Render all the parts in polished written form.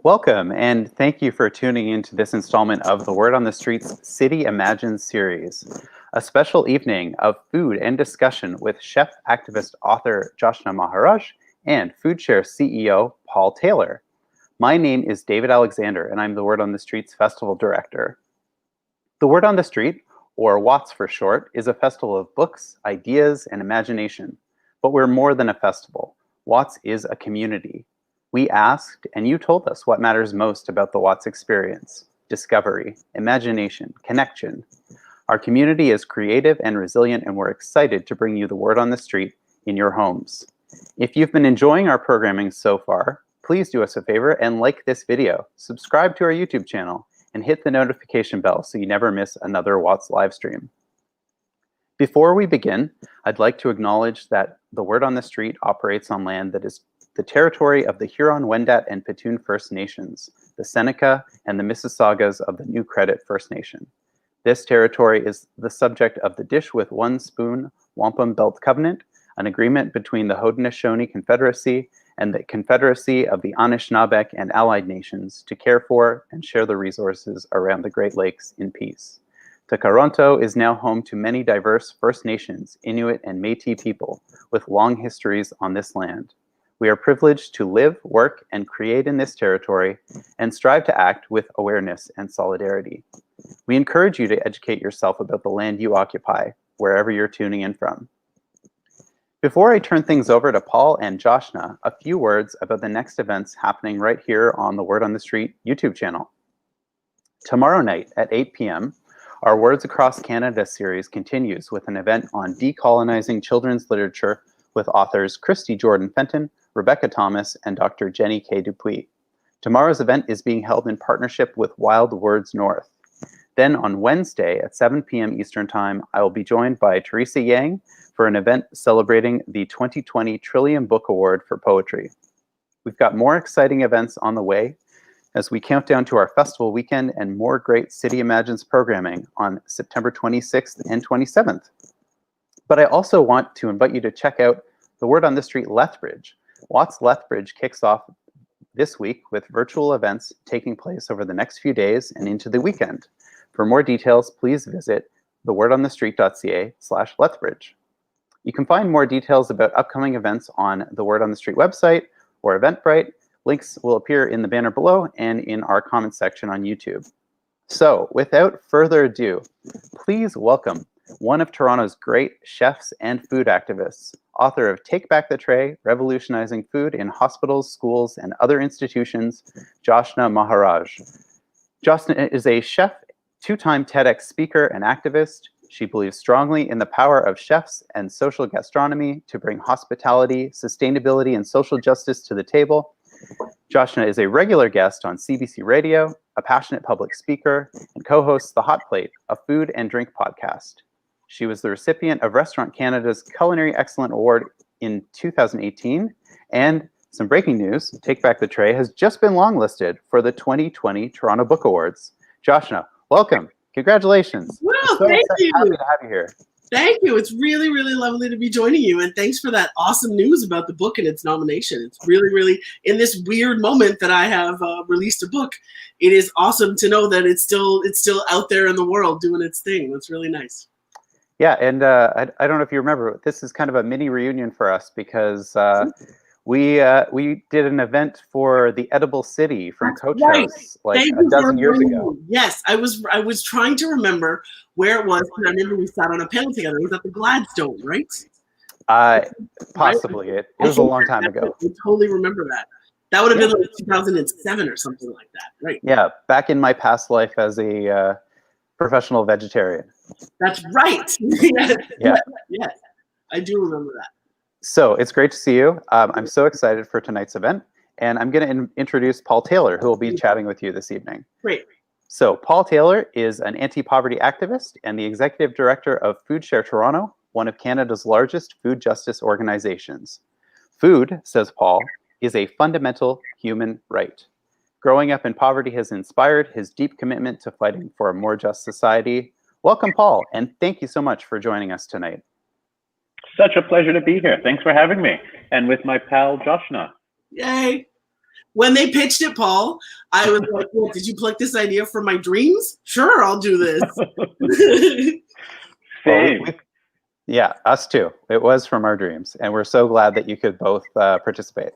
Welcome, and thank you for tuning into this installment of the Word on the Streets City Imagines series, a special evening of food and discussion with chef, activist, author Joshna Maharaj and FoodShare CEO Paul Taylor. My name is David Alexander, and I'm the Word on the Streets Festival Director. The Word on the Street, or WOTS for short, is a festival of books, ideas, and imagination. But we're more than a festival. WOTS is a community. We asked, and you told us what matters most about the WOTS experience: discovery, imagination, connection. Our community is creative and resilient, and we're excited to bring you the word on the street in your homes. If you've been enjoying our programming so far, please do us a favor and like this video, subscribe to our YouTube channel, and hit the notification bell so you never miss another WOTS live stream. Before we begin, I'd like to acknowledge that the Word on the Street operates on land that is the territory of the Huron-Wendat and Petun First Nations, the Seneca and the Mississaugas of the New Credit First Nation. This territory is the subject of the Dish with One Spoon Wampum Belt Covenant, an agreement between the Haudenosaunee Confederacy and the Confederacy of the Anishinaabeg and Allied Nations to care for and share the resources around the Great Lakes in peace. Toronto is now home to many diverse First Nations, Inuit, and Métis people with long histories on this land. We are privileged to live, work, and create in this territory and strive to act with awareness and solidarity. We encourage you to educate yourself about the land you occupy, wherever you're tuning in from. Before I turn things over to Paul and Joshna, a few words about the next events happening right here on the Word on the Street YouTube channel. Tomorrow night at 8 p.m., our Words Across Canada series continues with an event on decolonizing children's literature with authors Christy Jordan Fenton, Rebecca Thomas, and Dr. Jenny K. Dupuis. Tomorrow's event is being held in partnership with Wild Words North. Then on Wednesday at 7 p.m. Eastern Time, I will be joined by Teresa Yang for an event celebrating the 2020 Trillium Book Award for Poetry. We've got more exciting events on the way as we count down to our festival weekend and more great City Imagines programming on September 26th and 27th. But I also want to invite you to check out the Word on the Street Lethbridge. WOTS Lethbridge kicks off this week with virtual events taking place over the next few days and into the weekend. For more details, please visit thewordonthestreet.ca/Lethbridge. You can find more details about upcoming events on the Word on the Street website or Eventbrite. Links will appear in the banner below and in our comment section on YouTube. So, without further ado, please welcome one of Toronto's great chefs and food activists, author of Take Back the Tray, Revolutionizing Food in Hospitals, Schools, and Other Institutions, Joshna Maharaj. Joshna is a chef, two-time TEDx speaker and activist. She believes strongly in the power of chefs and social gastronomy to bring hospitality, sustainability, and social justice to the table. Joshna is a regular guest on CBC Radio, a passionate public speaker, and co-hosts The Hot Plate, a food and drink podcast. She was the recipient of Restaurant Canada's Culinary Excellence Award in 2018, and some breaking news, Take Back the Tray has just been longlisted for the 2020 Toronto Book Awards. Joshna, welcome. Congratulations. Well, thank you. Happy to have you here. Thank you. It's really, really lovely to be joining you. And thanks for that awesome news about the book and its nomination. It's really, really, in this weird moment that I have released a book, it is awesome to know that it's still out there in the world doing its thing. That's really nice. Yeah, and I don't know if you remember, but this is kind of a mini reunion for us because we did an event for the Edible City from Coach House like a dozen years ago. Yes, I was trying to remember where it was. And I remember we sat on a panel together. It was at the Gladstone, right? Possibly. It was a long time ago. I totally remember that. That would have been like 2007 or something like that, right? Yeah, back in my past life as a professional vegetarian. That's right. Yes. Yeah. Yes, I do remember that. So it's great to see you. I'm so excited for tonight's event, and I'm going to introduce Paul Taylor, who will be chatting with you this evening. Great. So Paul Taylor is an anti-poverty activist and the executive director of FoodShare Toronto, one of Canada's largest food justice organizations. Food, says Paul, is a fundamental human right. Growing up in poverty has inspired his deep commitment to fighting for a more just society. Welcome, Paul, and thank you so much for joining us tonight. Such a pleasure to be here. Thanks for having me. And with my pal, Joshna. Yay. when they pitched it, Paul, I was like, well, did you pluck this idea from my dreams? Sure, I'll do this. Same. Yeah, us too. It was from our dreams, and we're so glad that you could both participate.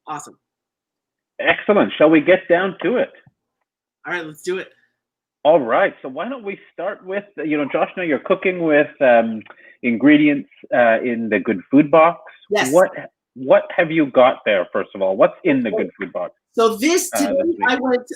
Awesome. Excellent. Shall we get down to it? All right, let's do it. All right. So why don't we start with, Joshna, you're cooking with ingredients in the Good Food Box. Yes. What have you got there, first of all? What's in the Good Food Box? So today I went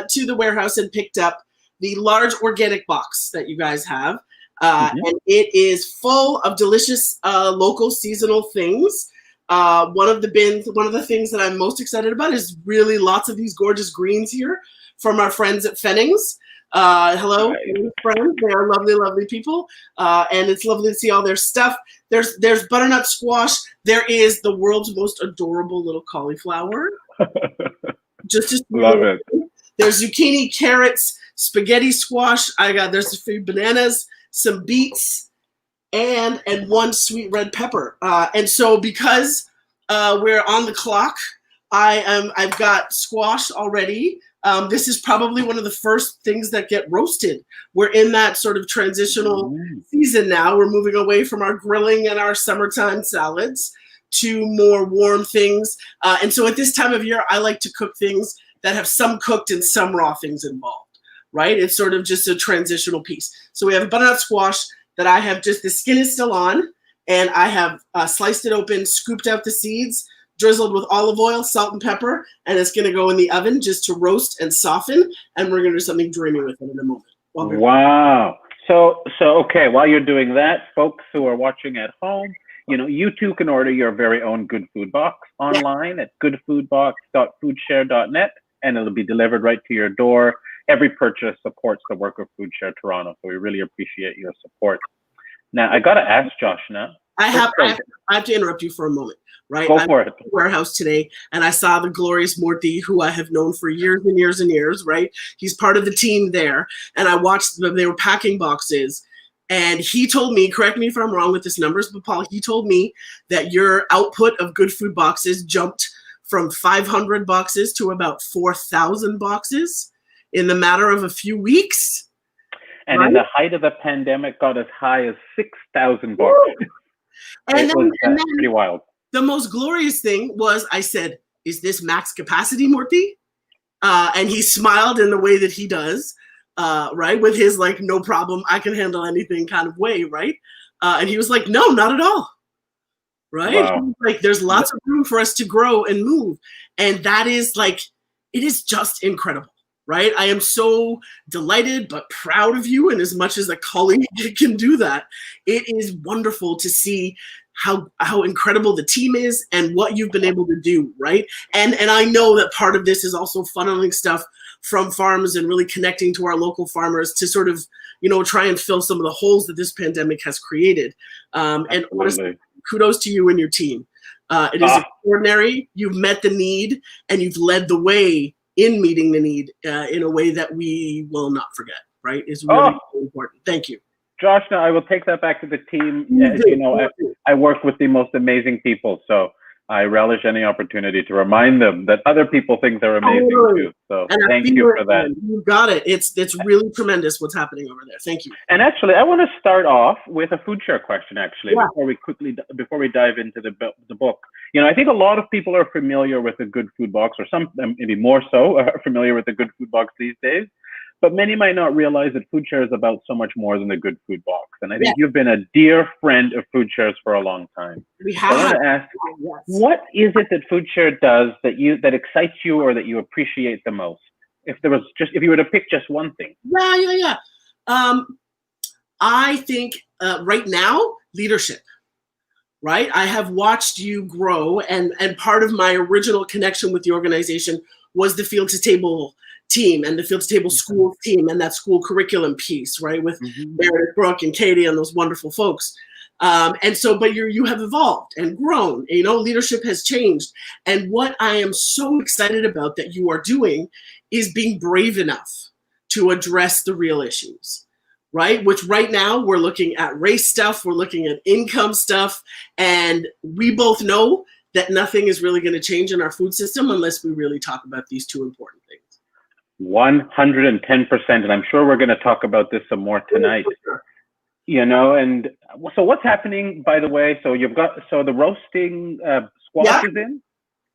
to the warehouse and picked up the large organic box that you guys have. And it is full of delicious local seasonal things. One of the things that I'm most excited about is really lots of these gorgeous greens here from our friends at Fennings. Hello, friends. They are lovely, lovely people. And it's lovely to see all their stuff. There's butternut squash. There is the world's most adorable little cauliflower. just love it. There's zucchini, carrots, spaghetti squash. There's a few bananas, some beets, and one sweet red pepper. And so because we're on the clock, I've got squash already. This is probably one of the first things that get roasted. We're in that sort of transitional season now. We're moving away from our grilling and our summertime salads to more warm things. And so at this time of year, I like to cook things that have some cooked and some raw things involved, right? It's sort of just a transitional piece. So we have a butternut squash that I have the skin is still on, and I have sliced it open, scooped out the seeds, drizzled with olive oil, salt, and pepper, and it's going to go in the oven just to roast and soften, and we're going to do something dreamy with it in a moment. Wow. So okay, while you're doing that, folks who are watching at home, you too can order your very own Good Food Box online at goodfoodbox.foodshare.net, and it'll be delivered right to your door. Every purchase supports the work of FoodShare Toronto, so we really appreciate your support. Now, I got to ask Joshna. I have to interrupt you for a moment, right? Go for it. I'm at the warehouse today, and I saw the glorious Murthy, who I have known for years and years and years, right? He's part of the team there, and I watched them. They were packing boxes, and he told me, correct me if I'm wrong with this numbers, but Paul, he told me that your output of Good Food Boxes jumped from 500 boxes to about 4,000 boxes in the matter of a few weeks. And right? In the height of the pandemic, got as high as 6,000 boxes. And then pretty wild. The most glorious thing was, I said, "Is this max capacity, Murthy?" And he smiled in the way that he does, right? With his like, no problem, I can handle anything kind of way, right? And he was like, "No, not at all." Right? Wow. Like, there's lots of room for us to grow and move. And that is like, it is just incredible, right? I am so delighted but proud of you. And as much as a colleague can do that, it is wonderful to see how incredible the team is and what you've been able to do, right? And I know that part of this is also funneling stuff from farms and really connecting to our local farmers to sort of, try and fill some of the holes that this pandemic has created. And honestly, kudos to you and your team. It is extraordinary. You've met the need and you've led the way in meeting the need in a way that we will not forget, right? It's really important. Thank you. Joshna, I will take that back to the team. I work with the most amazing people, so I relish any opportunity to remind them that other people think they're amazing too. So thank you for that. You got it. It's really tremendous what's happening over there. Thank you. And actually, I want to start off with a FoodShare question. Actually, before we dive into the book, I think a lot of people are familiar with the Good Food Box, or some maybe more so are familiar with the Good Food Box these days. But many might not realize that FoodShare is about so much more than the Good Food Box. And I think you've been a dear friend of FoodShare's for a long time. We have. So I want to ask, what is it that FoodShare does that excites you or that you appreciate the most? If you were to pick just one thing. Yeah. I think right now, leadership. Right? I have watched you grow, and part of my original connection with the organization was the Field to Table team and the Field to Table school team and that school curriculum piece, right? With Meredith, Brooke, and Katie and those wonderful folks. But you have evolved and grown. Leadership has changed. And what I am so excited about that you are doing is being brave enough to address the real issues, right? Which right now we're looking at race stuff, we're looking at income stuff, and we both know that nothing is really going to change in our food system unless we really talk about these two important things. 110%. And I'm sure we're going to talk about this some more tonight. You know, and so what's happening, by the way? So you've got, so the roasting squash is in?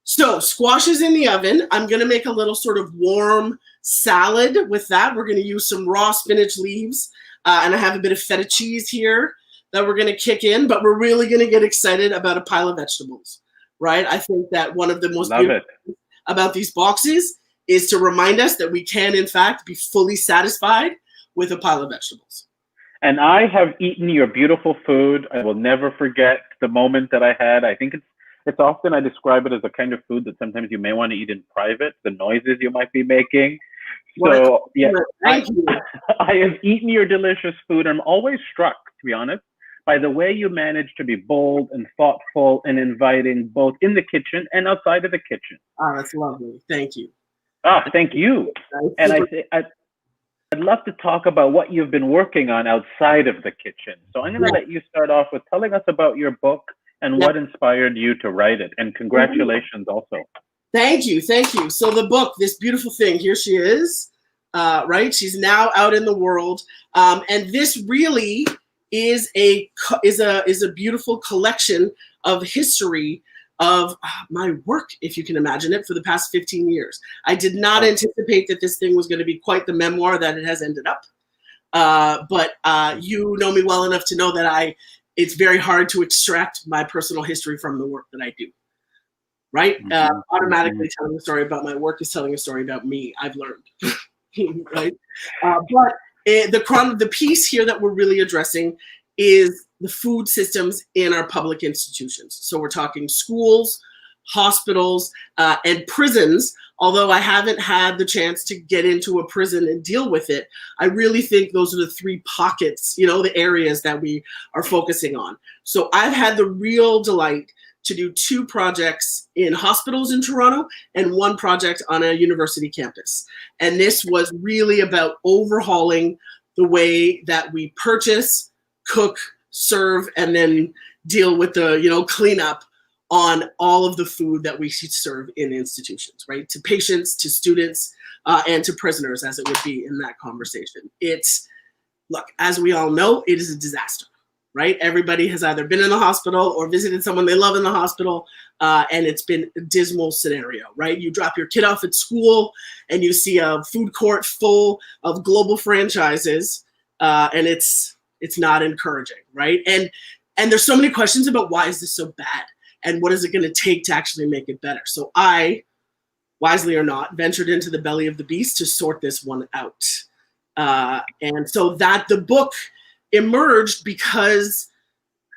So squash is in the oven. I'm going to make a little sort of warm salad with that. We're going to use some raw spinach leaves. And I have a bit of feta cheese here that we're going to kick in. But we're really going to get excited about a pile of vegetables, right? I think that one of the most beautiful things about these boxes is to remind us that we can, in fact, be fully satisfied with a pile of vegetables. And I have eaten your beautiful food. I will never forget the moment that I had. I think it's often, I describe it as a kind of food that sometimes you may want to eat in private, the noises you might be making. So yeah, I have eaten your delicious food. I'm always struck, to be honest, by the way you manage to be bold and thoughtful and inviting, both in the kitchen and outside of the kitchen. Oh, that's lovely. Thank you. Thank you. And I'd love to talk about what you've been working on outside of the kitchen. So I'm going to let you start off with telling us about your book and what inspired you to write it. And congratulations also. Thank you. Thank you. So the book, this beautiful thing, here she is, right? She's now out in the world. And this really is a beautiful collection of history of my work, if you can imagine it, for the past 15 years. I did not anticipate that this thing was going to be quite the memoir that it has ended up. But you know me well enough to know that it's very hard to extract my personal history from the work that I do, right? Automatically telling a story about my work is telling a story about me, I've learned, right? But the piece here that we're really addressing is the food systems in our public institutions. So we're talking schools, hospitals, and prisons. Although I haven't had the chance to get into a prison and deal with it, I really think those are the three pockets, the areas that we are focusing on. So I've had the real delight to do 2 projects in hospitals in Toronto and 1 project on a university campus. And this was really about overhauling the way that we purchase, cook, serve, and then deal with the, cleanup on all of the food that we serve in institutions, right? To patients, to students, and to prisoners, as it would be in that conversation. Look, as we all know, it is a disaster, right? Everybody has either been in the hospital or visited someone they love in the hospital, and it's been a dismal scenario, right? You drop your kid off at school and you see a food court full of global franchises, and it's not encouraging, right? And there's so many questions about why is this so bad? And what is it going to take to actually make it better? So I, wisely or not, ventured into the belly of the beast to sort this one out. And so that the book emerged because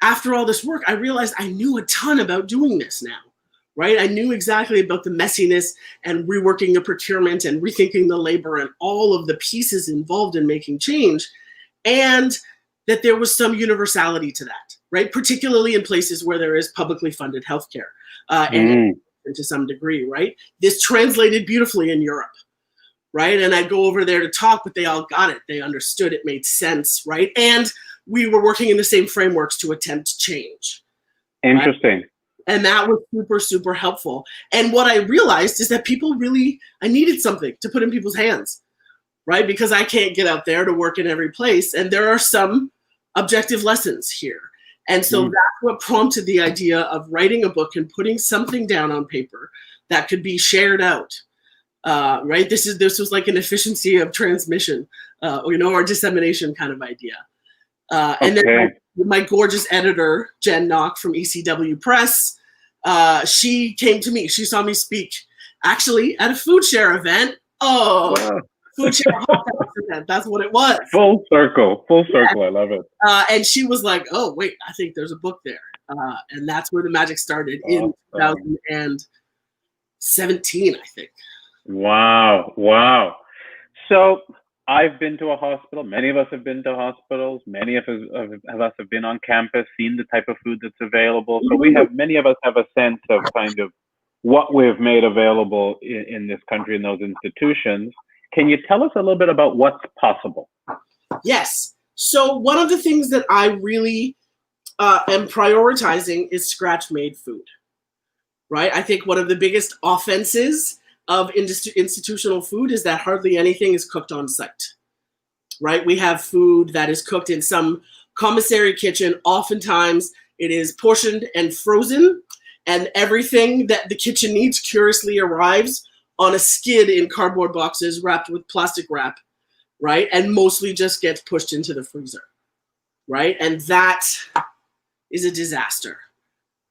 after all this work, I realized I knew a ton about doing this now, right? I knew exactly about the messiness and reworking the procurement and rethinking the labor and all of the pieces involved in making change. And that there was some universality to that, right? Particularly in places where there is publicly funded healthcare, and to some degree, right? This translated beautifully in Europe, right? And I'd go over there to talk, but they all got it. They understood, it made sense, right? And we were working in the same frameworks to attempt change. Interesting. Right? And that was super, super helpful. And what I realized is that I needed something to put in people's hands, right? Because I can't get out there to work in every place. And there are some objective lessons here. And so that's what prompted the idea of writing a book and putting something down on paper that could be shared out, right? This was like an efficiency of transmission, or dissemination kind of idea. And then my gorgeous editor, Jen Knock from ECW Press, she came to me. She saw me speak actually at a FoodShare event. Oh, wow. FoodShare hot dogs event. That's what it was. Full circle. Yeah. I love it. And she was like, "Oh, wait, I think there's a book there." And that's where the magic started in 2017, I think. Wow. So I've been to a hospital. Many of us have been to hospitals. Many of us have been on campus, seen the type of food that's available. So many of us have a sense of kind of what we've made available in this country, in those institutions. Can you tell us a little bit about what's possible? Yes. So one of the things that I really am prioritizing is scratch-made food, right? I think one of the biggest offenses of institutional food is that hardly anything is cooked on site, right? We have food that is cooked in some commissary kitchen. Oftentimes it is portioned and frozen, and everything that the kitchen needs curiously arrives on a skid in cardboard boxes wrapped with plastic wrap, right? And mostly just gets pushed into the freezer, right? And that is a disaster,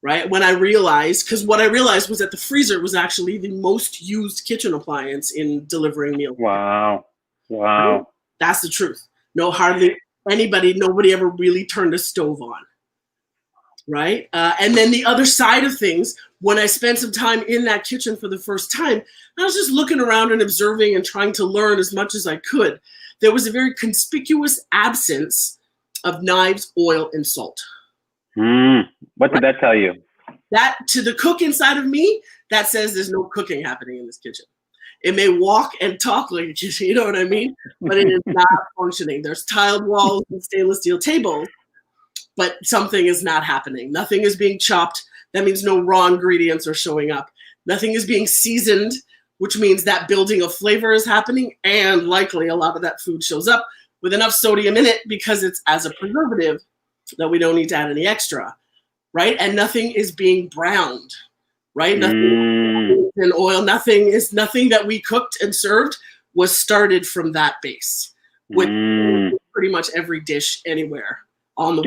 right? When I realized, because what I realized was that the freezer was actually the most used kitchen appliance in delivering meals. Wow. Right? That's the truth. Hardly nobody ever really turned a stove on, right? And then the other side of things, when I spent some time in that kitchen for the first time, I was just looking around and observing and trying to learn as much as I could. There was a very conspicuous absence of knives, oil, and salt. What did that tell you? That, to the cook inside of me, that says there's no cooking happening in this kitchen. It may walk and talk like a kitchen, you know what I mean? But it is not functioning. There's tiled walls and stainless steel tables, but something is not happening. Nothing is being chopped. That means no raw ingredients are showing up. Nothing is being seasoned, which means that building of flavor is happening, and likely a lot of that food shows up with enough sodium in it because it's as a preservative that we don't need to add any extra, right? And nothing is being browned, right? Nothing in oil, nothing that we cooked and served was started from that base. With pretty much every dish anywhere on the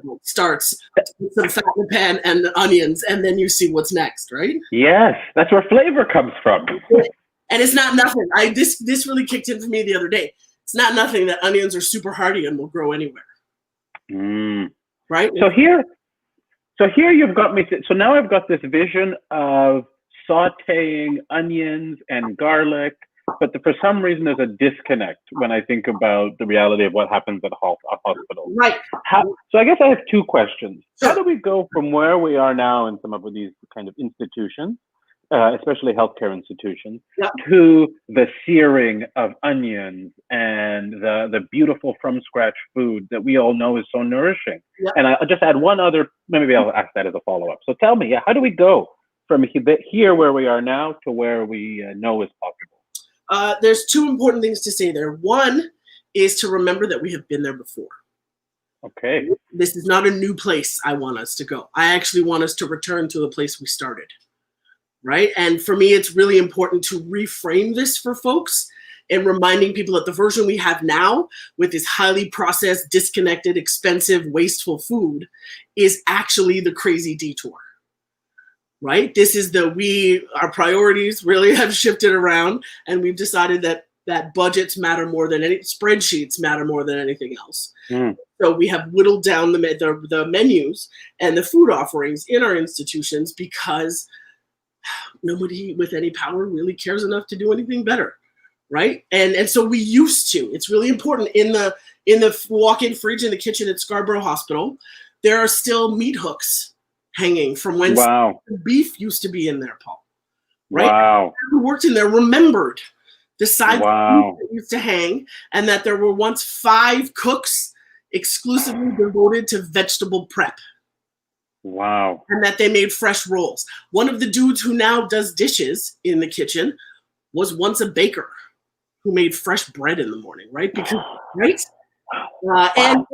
world starts with some fat in the pan and the onions, and then you see what's next, right? Yes, that's where flavor comes from. And it's not nothing. This really kicked in for me the other day. It's not nothing that onions are super hardy and will grow anywhere. Right? So here you've got me. So now I've got this vision of sautéing onions and garlic, but for some reason there's a disconnect when I think about the reality of what happens at a hospital. Right. So I guess I have two questions. Sure. How do we go from where we are now in some of these kind of institutions, especially healthcare institutions, to the searing of onions and the beautiful from scratch food that we all know is so nourishing? And I'll just add one other, maybe I'll ask that as a follow-up. So tell me, how do we go from here where we are now to where we know is possible? There's two important things to say there. One is to remember that we have been there before. Okay. This is not a new place I want us to go. I actually want us to return to the place we started. Right? And for me, it's really important to reframe this for folks and reminding people that the version we have now with this highly processed, disconnected, expensive, wasteful food is actually the crazy detour. Right? This is our priorities really have shifted around, and we've decided that budgets matter more than spreadsheets matter more than anything else. So we have whittled down the menus and the food offerings in our institutions because nobody with any power really cares enough to do anything better, right? And so we used to. It's really important in the walk-in fridge in the kitchen at Scarborough Hospital. There are still meat hooks hanging from when beef used to be in there, Paul. Right? Wow. Who worked in there remembered the side that used to hang, and that there were once 5 cooks exclusively devoted to vegetable prep. Wow. And that they made fresh rolls. One of the dudes who now does dishes in the kitchen was once a baker who made fresh bread in the morning, right? Because, right? And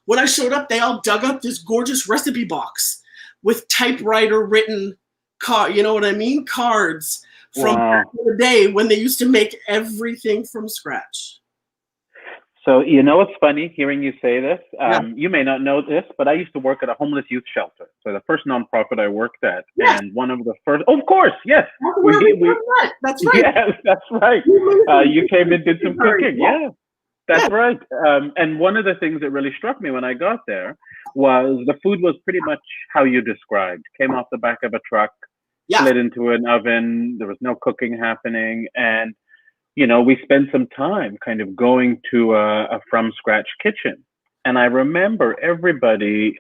when I showed up, they all dug up this gorgeous recipe box with typewriter written cards from back in the day when they used to make everything from scratch. So, you know what's funny hearing you say this? You may not know this, but I used to work at a homeless youth shelter. So the first nonprofit I worked at, and one of the first, of course, yes. That's right. Yes, that's right. You came and did some cooking. Yeah, that's right. And one of the things that really struck me when I got there was the food was pretty much how you described. Came off the back of a truck, slid into an oven. There was no cooking happening. And we spent some time kind of going to a from scratch kitchen. And I remember everybody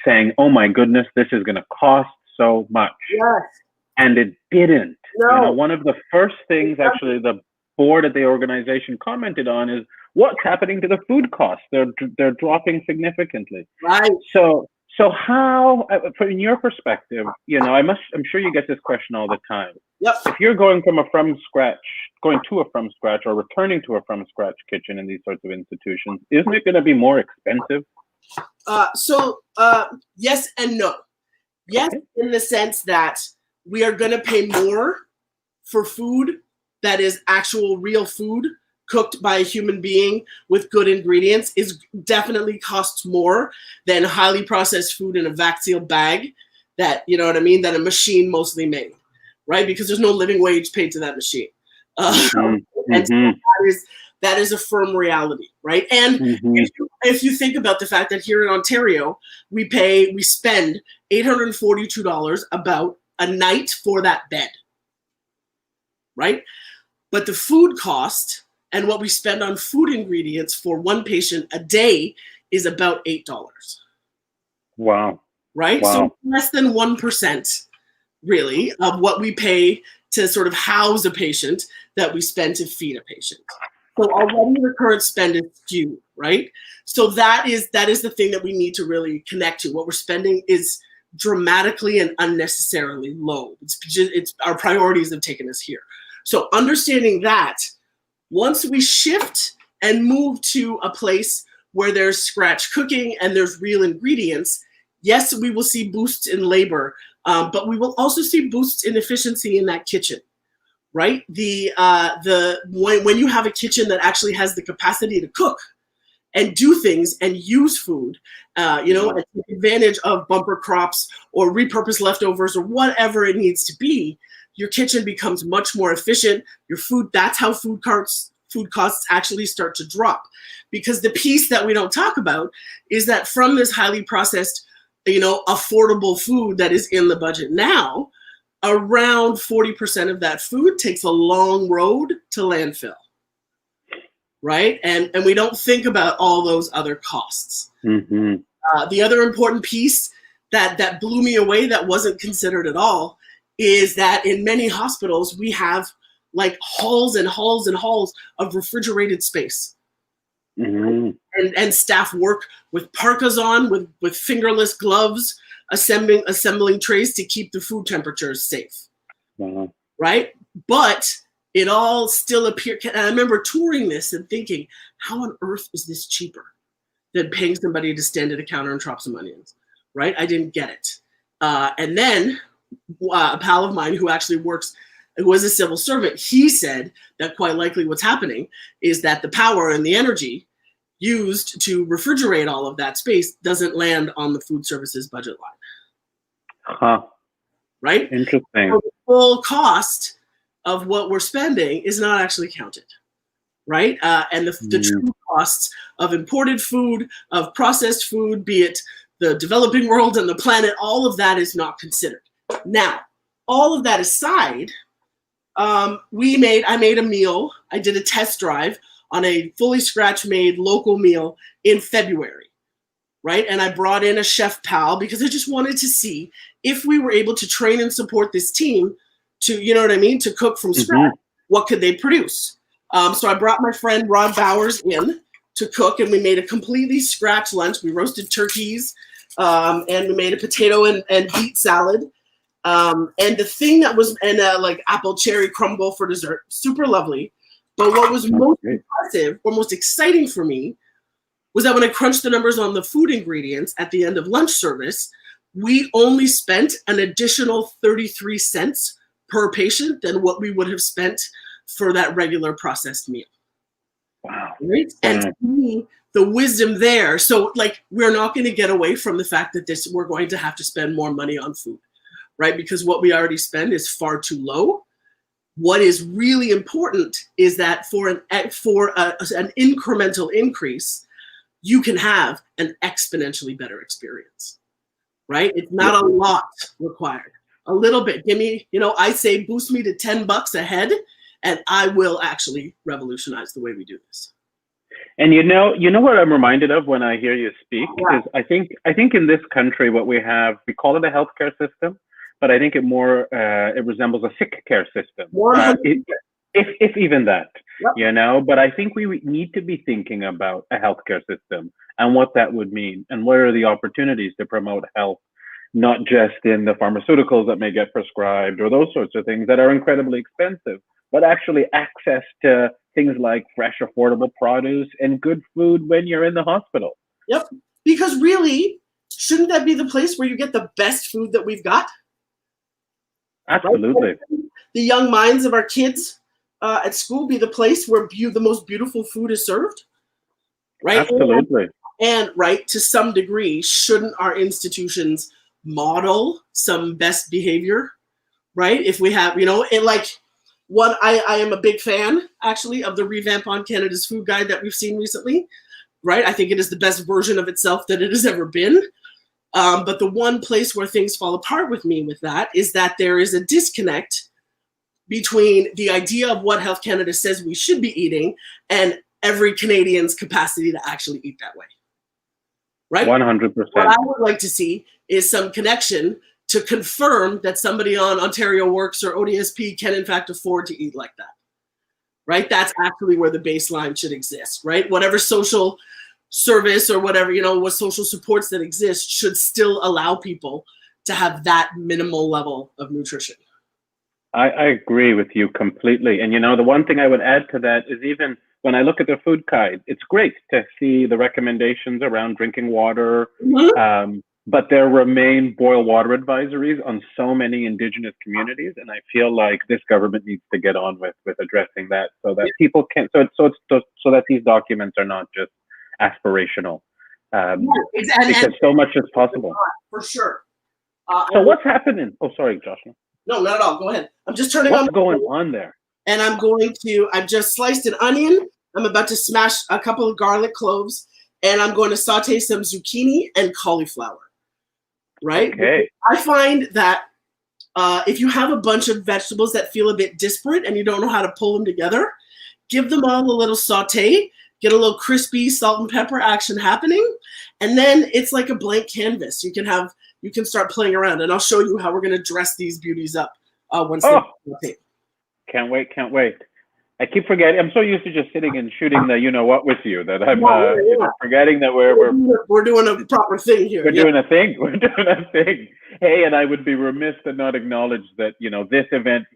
saying, oh my goodness, this is going to cost so much. Yes. And it didn't. No. One of the first things actually the board at the organization commented on is what's happening to the food costs. They're dropping significantly. Right. So So how, from your perspective, I'm sure you get this question all the time. Yep. If you're going to a from scratch or returning to a from scratch kitchen in these sorts of institutions, isn't it going to be more expensive? Yes and no. Yes, okay. In the sense that we are going to pay more for food that is actual real food cooked by a human being with good ingredients is definitely costs more than highly processed food in a vac sealed bag that, that a machine mostly made, right? Because there's no living wage paid to that machine. And so that is a firm reality, right? And if you think about the fact that here in Ontario, we spend $842 about a night for that bed, right? But the food cost and what we spend on food ingredients for one patient a day is about $8. Wow. Right? Wow. So less than 1%, really, of what we pay to sort of house a patient that we spend to feed a patient. So already the current spend is skewed, right? So that is the thing that we need to really connect to. What we're spending is dramatically and unnecessarily low. It's our priorities have taken us here. So understanding that, once we shift and move to a place where there's scratch cooking and there's real ingredients, yes, we will see boosts in labor, but we will also see boosts in efficiency in that kitchen, right? When you have a kitchen that actually has the capacity to cook and do things and use food, and take advantage of bumper crops or repurpose leftovers or whatever it needs to be, your kitchen becomes much more efficient. Your food, that's how food costs actually start to drop. Because the piece that we don't talk about is that from this highly processed, affordable food that is in the budget now, around 40% of that food takes a long road to landfill, right? And we don't think about all those other costs. The other important piece that blew me away that wasn't considered at all is that in many hospitals, we have like halls and halls and halls of refrigerated space. And staff work with parkas on, with fingerless gloves, assembling trays to keep the food temperatures safe. Right? But it all still appears, and I remember touring this and thinking, how on earth is this cheaper than paying somebody to stand at a counter and chop some onions? Right? I didn't get it. And then a pal of mine who actually was a civil servant, he said that quite likely what's happening is that the power and the energy used to refrigerate all of that space doesn't land on the food services budget line. Right? Interesting. So the full cost of what we're spending is not actually counted. Right? And the true costs of imported food, of processed food, be it the developing world and the planet, all of that is not considered. Now, all of that aside, I made a meal. I did a test drive on a fully scratch-made local meal in February, right? And I brought in a chef pal because I just wanted to see if we were able to train and support this team to, to cook from scratch. What could they produce? So I brought my friend Rod Bowers in to cook, and we made a completely scratch lunch. We roasted turkeys, and we made a potato and beet salad. And the thing that was, and like apple cherry crumble for dessert, super lovely. But what was most impressive or most exciting for me was that when I crunched the numbers on the food ingredients at the end of lunch service, we only spent an additional 33 cents per patient than what we would have spent for that regular processed meal. Wow. Right? And to me, the wisdom there, so like we're not going to get away from the fact that we're going to have to spend more money on food, right? Because what we already spend is far too low. What is really important is that for an incremental increase, you can have an exponentially better experience, right? It's not a lot required. A little bit. Give me, I say boost me to $10 a head, and I will actually revolutionize the way we do this. And you know what I'm reminded of when I hear you speak is I think in this country what we have, we call it a healthcare system, but I think it resembles a sick care system. if even that, Yep. But I think we need to be thinking about a healthcare system and what that would mean, and what are the opportunities to promote health, not just in the pharmaceuticals that may get prescribed or those sorts of things that are incredibly expensive, but actually access to things like fresh, affordable produce and good food when you're in the hospital. Yep. Because really, shouldn't that be the place where you get the best food that we've got? Absolutely. Right? The young minds of our kids at school be the place where the most beautiful food is served, right? Absolutely. And right, to some degree, shouldn't our institutions model some best behavior, right? If we have, and like what I am a big fan actually of the revamp on Canada's food guide that we've seen recently, right? I think it is the best version of itself that it has ever been. But the one place where things fall apart with me with that is that there is a disconnect between the idea of what Health Canada says we should be eating and every Canadian's capacity to actually eat that way. Right? 100%. What I would like to see is some connection to confirm that somebody on Ontario Works or ODSP can in fact afford to eat like that. Right? That's actually where the baseline should exist, right? Whatever social service or whatever, what social supports that exist should still allow people to have that minimal level of nutrition. I agree with you completely. And, the one thing I would add to that is, even when I look at the food guide, it's great to see the recommendations around drinking water, but there remain boil water advisories on so many Indigenous communities. And I feel like this government needs to get on with addressing that, so that people can, so that these documents are not just aspirational, because so much is possible. For sure. So what's happening? Oh, sorry, Joshna. No, not at all. Go ahead. I'm just turning What's going on there? And I've just sliced an onion. I'm about to smash a couple of garlic cloves, and I'm going to saute some zucchini and cauliflower. Right? Okay. I find that if you have a bunch of vegetables that feel a bit disparate and you don't know how to pull them together, give them all a little saute, get a little crispy salt and pepper action happening, and then it's like a blank canvas. You can start playing around, and I'll show you how we're going to dress these beauties up once they're saute. Can't wait. I keep forgetting. I'm so used to just sitting and shooting the what with you that I'm forgetting that we're doing a proper thing here. We're doing a thing. We're doing a thing. Hey, and I would be remiss to not acknowledge that this event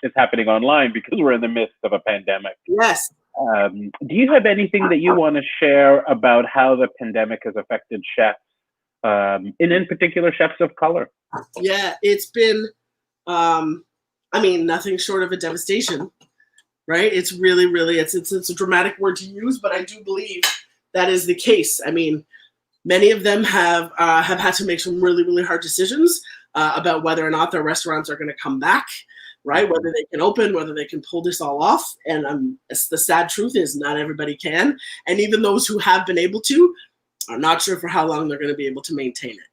is happening online because we're in the midst of a pandemic. Yes. Do you have anything that you want to share about how the pandemic has affected chefs, and in particular chefs of color? Yeah, it's been, nothing short of a devastation, right? It's really, really, it's a dramatic word to use, but I do believe that is the case. Many of them have had to make some really, really hard decisions about whether or not their restaurants are going to come back, right? Whether they can open, whether they can pull this all off. And the sad truth is not everybody can. And even those who have been able to are not sure for how long they're going to be able to maintain it,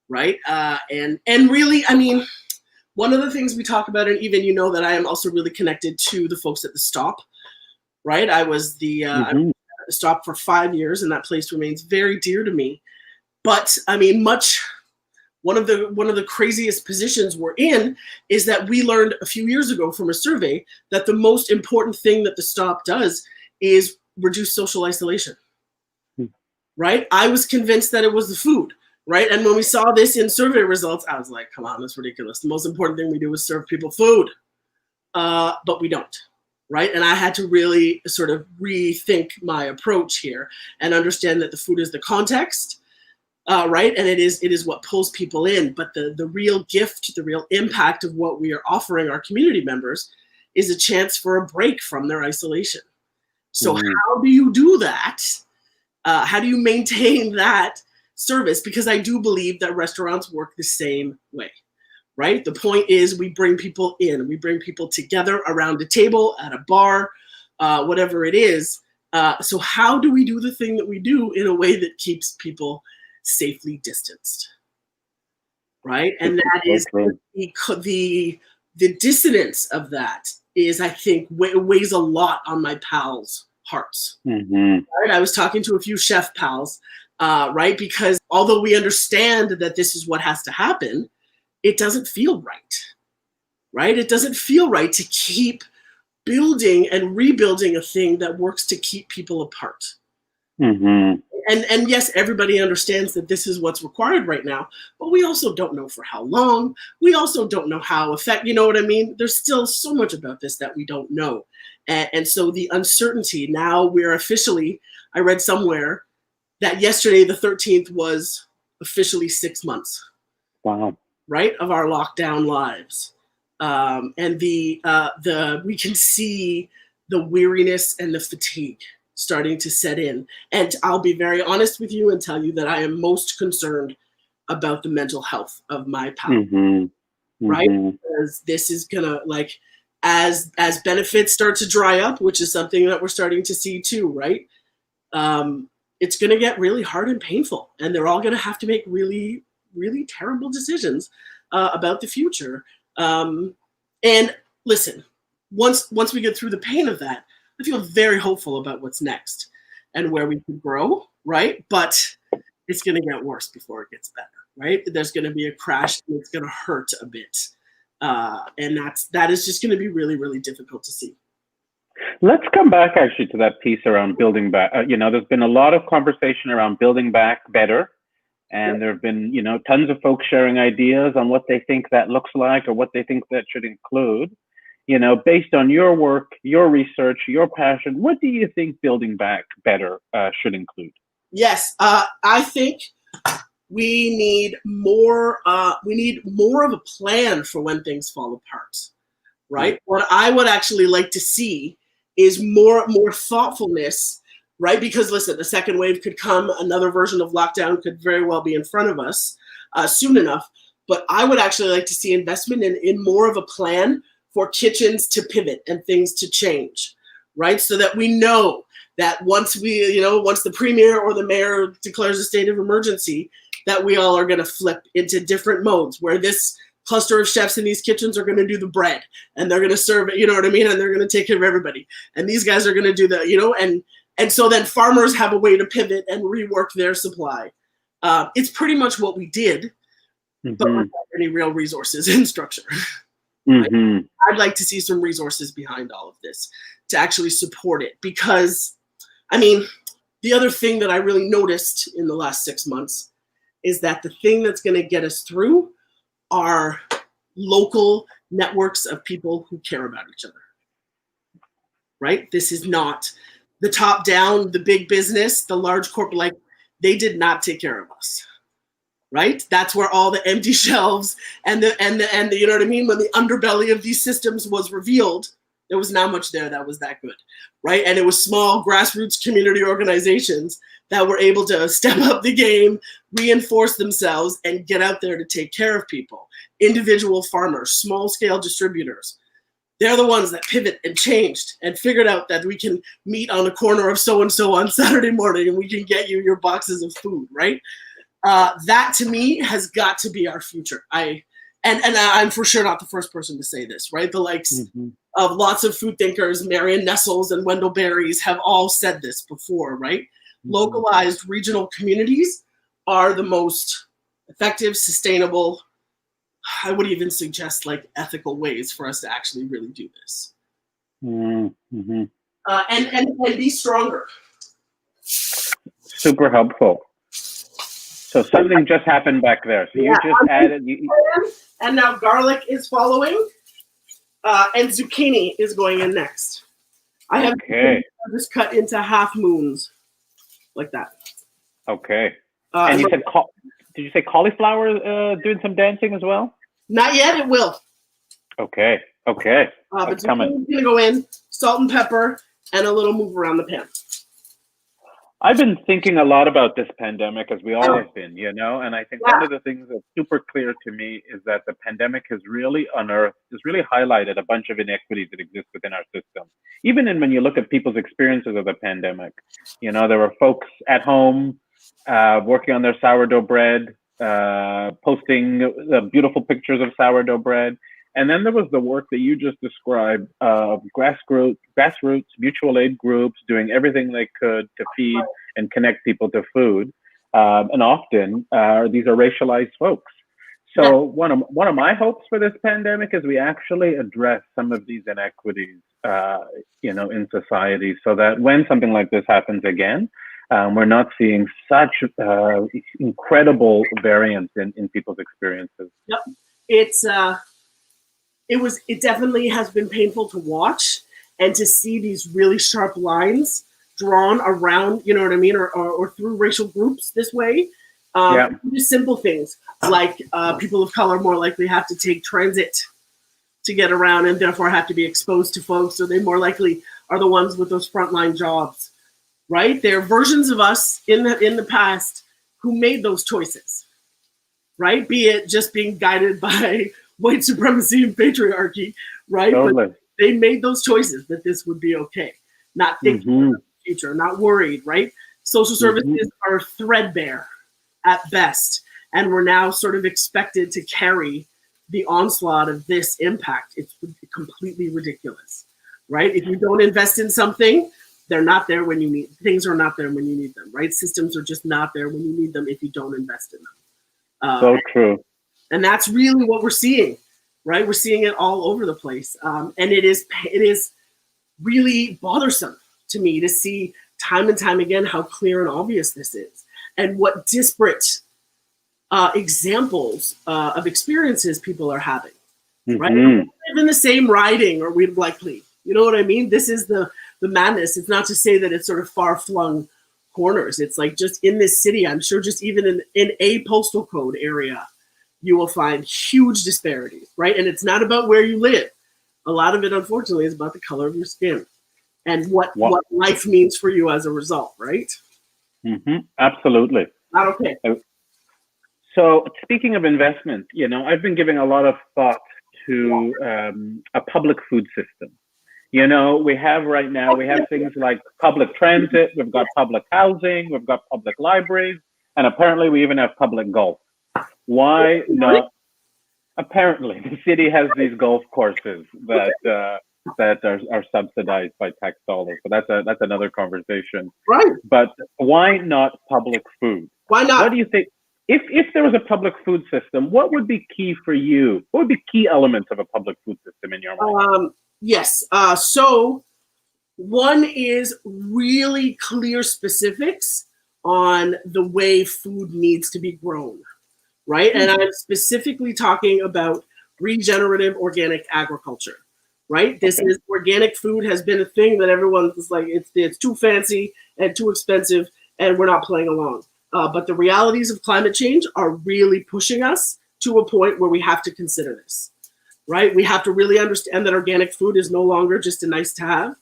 right? And really, one of the things we talk about, and even that I am also really connected to the folks at the Stop, right? I was at the Stop for 5 years, and that place remains very dear to me. But one of the craziest positions we're in is that we learned a few years ago from a survey that the most important thing that the Stop does is reduce social isolation. Right? I was convinced that it was the food. Right. And when we saw this in survey results, I was like, come on, that's ridiculous. The most important thing we do is serve people food. But we don't. Right. And I had to really sort of rethink my approach here and understand that the food is the context. Right. And it is what pulls people in. But the real gift, the real impact of what we are offering our community members is a chance for a break from their isolation. So how do you do that? How do you maintain that service? Because I do believe that restaurants work the same way, right? The point is we bring people in, we bring people together around a table, at a bar, whatever it is. So how do we do the thing that we do in a way that keeps people safely distanced, right? And that is the dissonance of that is, I think, weighs a lot on my pals' hearts. Right? I was talking to a few chef pals, right? Because although we understand that this is what has to happen, it doesn't feel right? It doesn't feel right to keep building and rebuilding a thing that works to keep people apart. Mm-hmm. And yes, everybody understands that this is what's required right now, but we also don't know for how long. We also don't know how you know what I mean? There's still so much about this that we don't know. And so the uncertainty, now we're officially, I read somewhere that yesterday, the 13th, was officially 6 months. Wow. Right, of our lockdown lives. And we can see the weariness and the fatigue starting to set in. And I'll be very honest with you and tell you that I am most concerned about the mental health of my pal. Mm-hmm. Right? Mm-hmm. Because this is gonna, like, as benefits start to dry up, which is something that we're starting to see too, right? It's gonna get really hard and painful, and they're all gonna have to make really, really terrible decisions about the future. And listen, once we get through the pain of that, I feel very hopeful about what's next and where we can grow, right? But it's going to get worse before it gets better, right? There's going to be a crash and it's going to hurt a bit. And that is just going to be really, really difficult to see. Let's come back actually to that piece around building back. There's been a lot of conversation around building back better. And there have been, tons of folks sharing ideas on what they think that looks like or what they think that should include. Based on your work, your research, your passion, what do you think building back better should include? Yes, I think we need more. We need more of a plan for when things fall apart, right? Mm-hmm. What I would actually like to see is more thoughtfulness. Right? Because listen, the second wave could come, another version of lockdown could very well be in front of us soon enough. But I would actually like to see investment in more of a plan for kitchens to pivot and things to change, right? So that we know that once the premier or the mayor declares a state of emergency, that we all are going to flip into different modes where this cluster of chefs in these kitchens are going to do the bread and they're going to serve it, you know what I mean? And they're going to take care of everybody. And these guys are going to do the, and so then farmers have a way to pivot and rework their supply. It's pretty much what we did, but without any real resources and structure. Mm-hmm. Right? I'd like to see some resources behind all of this to actually support it. Because, the other thing that I really noticed in the last 6 months is that the thing that's going to get us through are local networks of people who care about each other. Right? This is not the top down, the big business, the large corporate, they did not take care of us, right? That's where all the empty shelves and the you know what I mean? When the underbelly of these systems was revealed, there was not much there that was that good, right? And it was small grassroots community organizations that were able to step up the game, reinforce themselves, and get out there to take care of people. Individual farmers, small scale distributors. They're the ones that pivot and changed and figured out that we can meet on the corner of so-and-so on Saturday morning and we can get you your boxes of food, right? That to me has got to be our future. And I'm for sure not the first person to say this, right? The likes of lots of food thinkers, Marion Nessels and Wendell Berries have all said this before, right? Localized regional communities are the most effective, sustainable, I would even suggest ethical ways for us to actually really do this. Mm-hmm. And be stronger. Super helpful. So something just happened back there. So you just added. And now garlic is following, and zucchini is going in next. I have just cut into half moons, like that. Okay. And you said, did you say cauliflower doing some dancing as well? Not yet. It will. Okay. But zucchini's gonna go in, salt and pepper, and a little move around the pan. I've been thinking a lot about this pandemic, as we all have been, and I think one of the things that's super clear to me is that the pandemic has really highlighted a bunch of inequities that exist within our system. Even when you look at people's experiences of the pandemic, there were folks at home working on their sourdough bread, posting beautiful pictures of sourdough bread. And then there was the work that you just described of grassroots, mutual aid groups doing everything they could to feed and connect people to food. And often these are racialized folks. So one of my hopes for this pandemic is we actually address some of these inequities, in society, so that when something like this happens again, we're not seeing such incredible variance in people's experiences. Yep, it definitely has been painful to watch and to see these really sharp lines drawn around, you know what I mean, or through racial groups this way. Just simple things like people of color more likely have to take transit to get around and therefore have to be exposed to folks, so they more likely are the ones with those frontline jobs, right? There are versions of us in the past who made those choices, right? Be it just being guided by white supremacy and patriarchy, right? Totally. But they made those choices that this would be okay, not thinking about the future, not worried, right? Social services are threadbare at best, and we're now sort of expected to carry the onslaught of this impact. It's completely ridiculous, right? If you don't invest in something, they're not there when you need things are not there when you need them, right? Systems are just not there when you need them if you don't invest in them. So true. And that's really what we're seeing, right? We're seeing it all over the place. And it is really bothersome to me to see time and time again how clear and obvious this is, and what disparate examples of experiences people are having, right? We live in the same riding, or we'd likely, you know what I mean? This is the madness. It's not to say that it's sort of far-flung corners. It's like just in this city, I'm sure just even in a postal code area, you will find huge disparities, right? And it's not about where you live. A lot of it, unfortunately, is about the color of your skin and what life means for you as a result, right? Absolutely. Not okay. So speaking of investment, I've been giving a lot of thought to a public food system. We have right now, we have things like public transit, we've got public housing, we've got public libraries, and apparently we even have public golf. Why not? Apparently, the city has these golf courses that are subsidized by tax dollars. So that's another conversation. Right. But why not public food? Why not? What do you think? If there was a public food system, what would be key for you? What would be key elements of a public food system in your mind? Yes. So one is really clear specifics on the way food needs to be grown, right? And I'm specifically talking about regenerative organic agriculture, right? This is organic food has been a thing that everyone is like, it's too fancy and too expensive, and we're not playing along. But the realities of climate change are really pushing us to a point where we have to consider this, right? We have to really understand that organic food is no longer just a nice to have,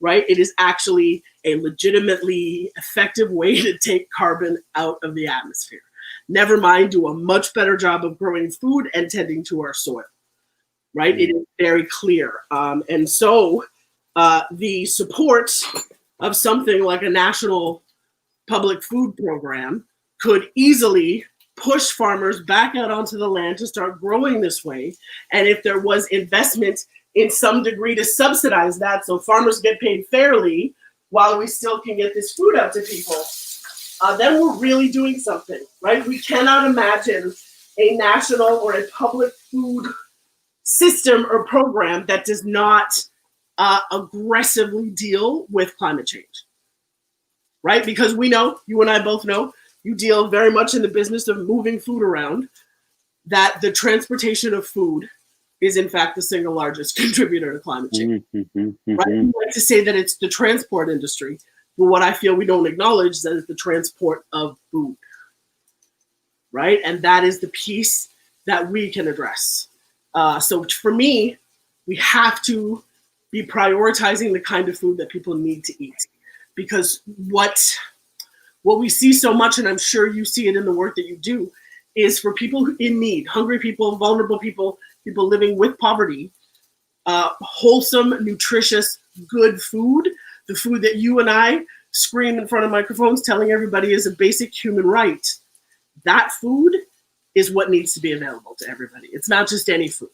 right? It is actually a legitimately effective way to take carbon out of the atmosphere. Never mind, do a much better job of growing food and tending to our soil, right? It is very clear. And so the support of something like a national public food program could easily push farmers back out onto the land to start growing this way. And if there was investment in some degree to subsidize that, so farmers get paid fairly while we still can get this food out to people, then we're really doing something, right? We cannot imagine a national or a public food system or program that does not aggressively deal with climate change. Right? Because we know, you and I both know, you deal very much in the business of moving food around, that the transportation of food is in fact the single largest contributor to climate change. Right? We like to say that it's the transport industry, but what I feel we don't acknowledge is that it's the transport of food. Right? And that is the piece that we can address. So for me, we have to be prioritizing the kind of food that people need to eat. Because what we see so much, and I'm sure you see it in the work that you do, is for people in need, hungry people, vulnerable people, people living with poverty, wholesome, nutritious, good food, the food that you and I scream in front of microphones telling everybody is a basic human right. That food is what needs to be available to everybody. It's not just any food,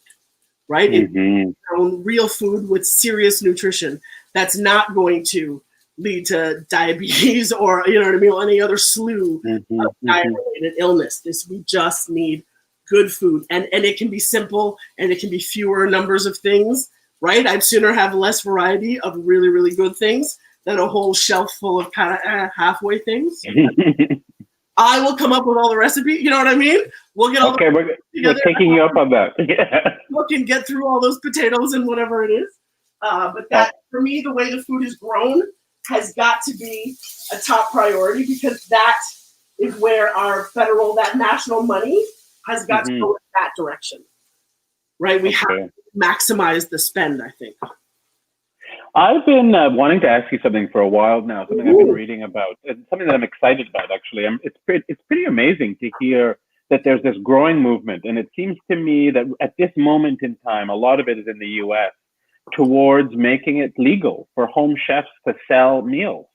right? It's own real food with serious nutrition that's not going to lead to diabetes or, you know what I mean, any other slew of diet-related illness. We just need good food. And it can be simple and it can be fewer numbers of things, right? I'd sooner have less variety of really, really good things than a whole shelf full of kind of halfway things. I will come up with all the recipe. You know what I mean? We'll get all okay, we're taking you up on that. Yeah. Look and get through all those potatoes and whatever it is. But that, for me, the way the food is grown has got to be a top priority, because that is where our federal, that national money has got to go in that direction, right? We have to maximize the spend, I think. I've been wanting to ask you something for a while now, something I've been reading about, and something that I'm excited about, actually. It's pretty amazing to hear that there's this growing movement, and it seems to me that at this moment in time, a lot of it is in the US, towards making it legal for home chefs to sell meals,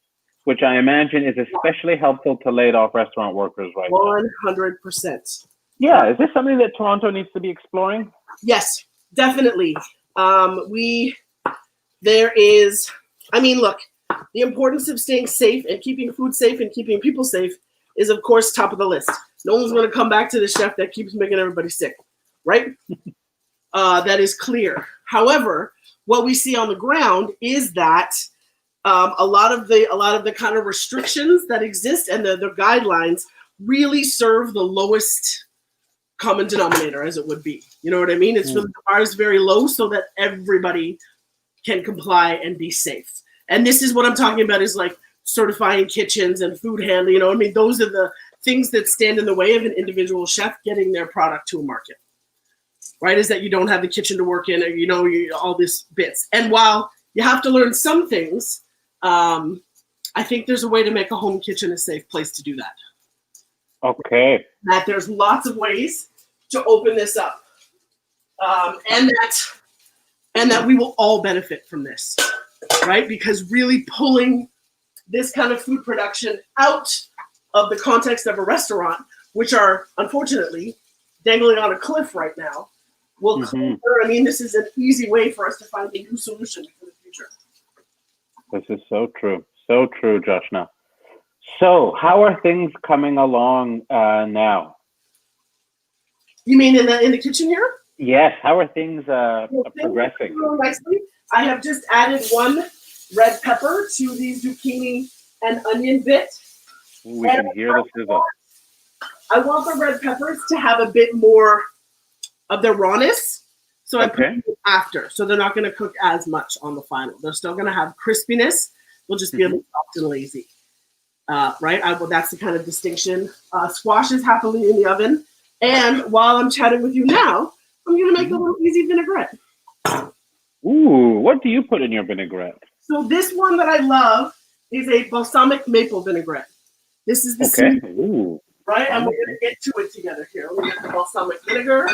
which I imagine is especially helpful to laid off restaurant workers right now. 100%. Yeah, is this something that Toronto needs to be exploring? Yes, definitely. There is, I mean, look, the importance of staying safe and keeping food safe and keeping people safe is, of course, top of the list. No one's going to come back to the chef that keeps making everybody sick, right? That is clear. However, what we see on the ground is that a lot of the kind of restrictions that exist and the guidelines really serve the lowest common denominator, as it would be. You know what I mean? It's the bar is very low so that everybody can comply and be safe. And this is what I'm talking about, is like certifying kitchens and food handling. You know, I mean, those are the things that stand in the way of an individual chef getting their product to a market, right? Is that you don't have the kitchen to work in, or, you know, all these bits. And while you have to learn some things, I think there's a way to make a home kitchen a safe place to do that. Okay. That there's lots of ways to open this up. And that we will all benefit from this, right? Because really pulling this kind of food production out of the context of a restaurant, which are unfortunately dangling on a cliff right now, will clear. I mean, this is an easy way for us to find a new solution for the future. This is so true. So true, Joshna. So how are things coming along now? You mean in the kitchen here? Yes. How are things progressing? Nicely. I have just added one red pepper to the zucchini and onion bit. Ooh, we can hear the sizzle. I want the red peppers to have a bit more of their rawness, so I put them after. So they're not going to cook as much on the final. They're still going to have crispiness. They'll just be a little soft and lazy. Right? That's the kind of distinction. Squash is happily in the oven. And while I'm chatting with you now, I'm going to make a little easy vinaigrette. Ooh, what do you put in your vinaigrette? So this one that I love is a balsamic maple vinaigrette. This is the seed, right? And we're going to get to it together here. We're going to get the balsamic vinegar.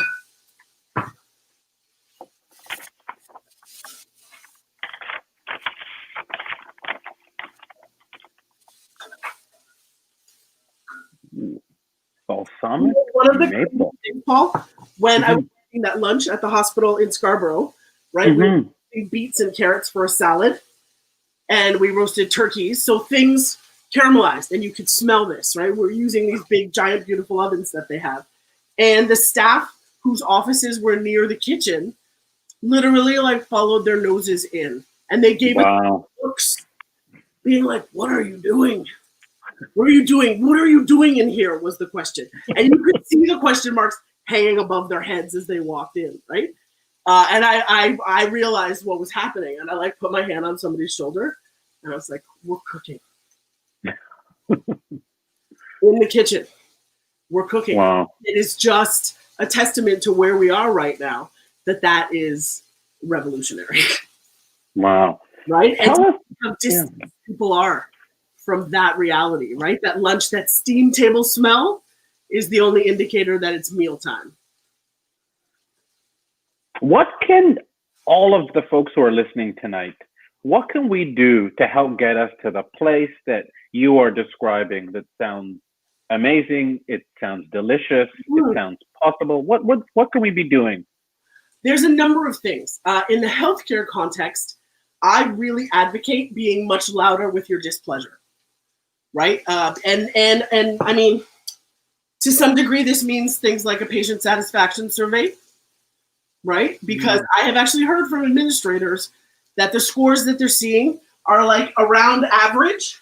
Balsamic one of the maple. Things, Paul, when I was eating that lunch at the hospital in Scarborough, right? We were eating beets and carrots for a salad, and we roasted turkeys. So things caramelized, and you could smell this, right? We're using these big, giant, beautiful ovens that they have. And the staff whose offices were near the kitchen literally like followed their noses in. And they gave us looks being like, what are you doing? What are you doing? What are you doing in here was the question. And you could see the question marks hanging above their heads as they walked in, right? And I realized what was happening. And I like put my hand on somebody's shoulder. And I was like, we're cooking. In the kitchen. We're cooking. Wow. It is just a testament to where we are right now that is revolutionary. Wow. Right? And how distant people are from that reality, right? That lunch, that steam table smell is the only indicator that it's mealtime. What can all of the folks who are listening tonight, what can we do to help get us to the place that you are describing that sounds amazing, it sounds delicious, it sounds possible? What can we be doing? There's a number of things. In the healthcare context, I really advocate being much louder with your displeasure, right? And I mean, To some degree, this means things like a patient satisfaction survey, right? Because I have actually heard from administrators that the scores that they're seeing are like around average,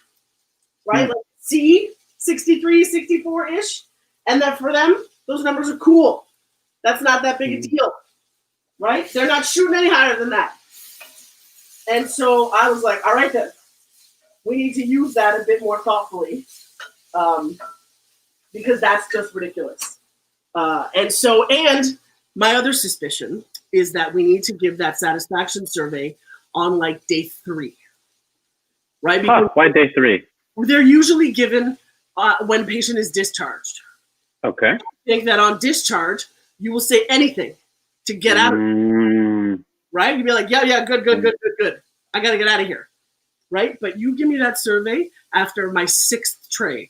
right? Like C, 63, 64-ish. And that for them, those numbers are cool. That's not that big a deal, right? They're not shooting any higher than that. And so I was like, all right then, we need to use that a bit more thoughtfully, because that's just ridiculous. And my other suspicion is that we need to give that satisfaction survey on like day 3, right? Because why day 3? they're usually given when patient is discharged. Okay. I think that on discharge, you will say anything to get out of it, right? You'll be like, yeah, good. I got to get out of here, right? But you give me that survey after my 6th tray,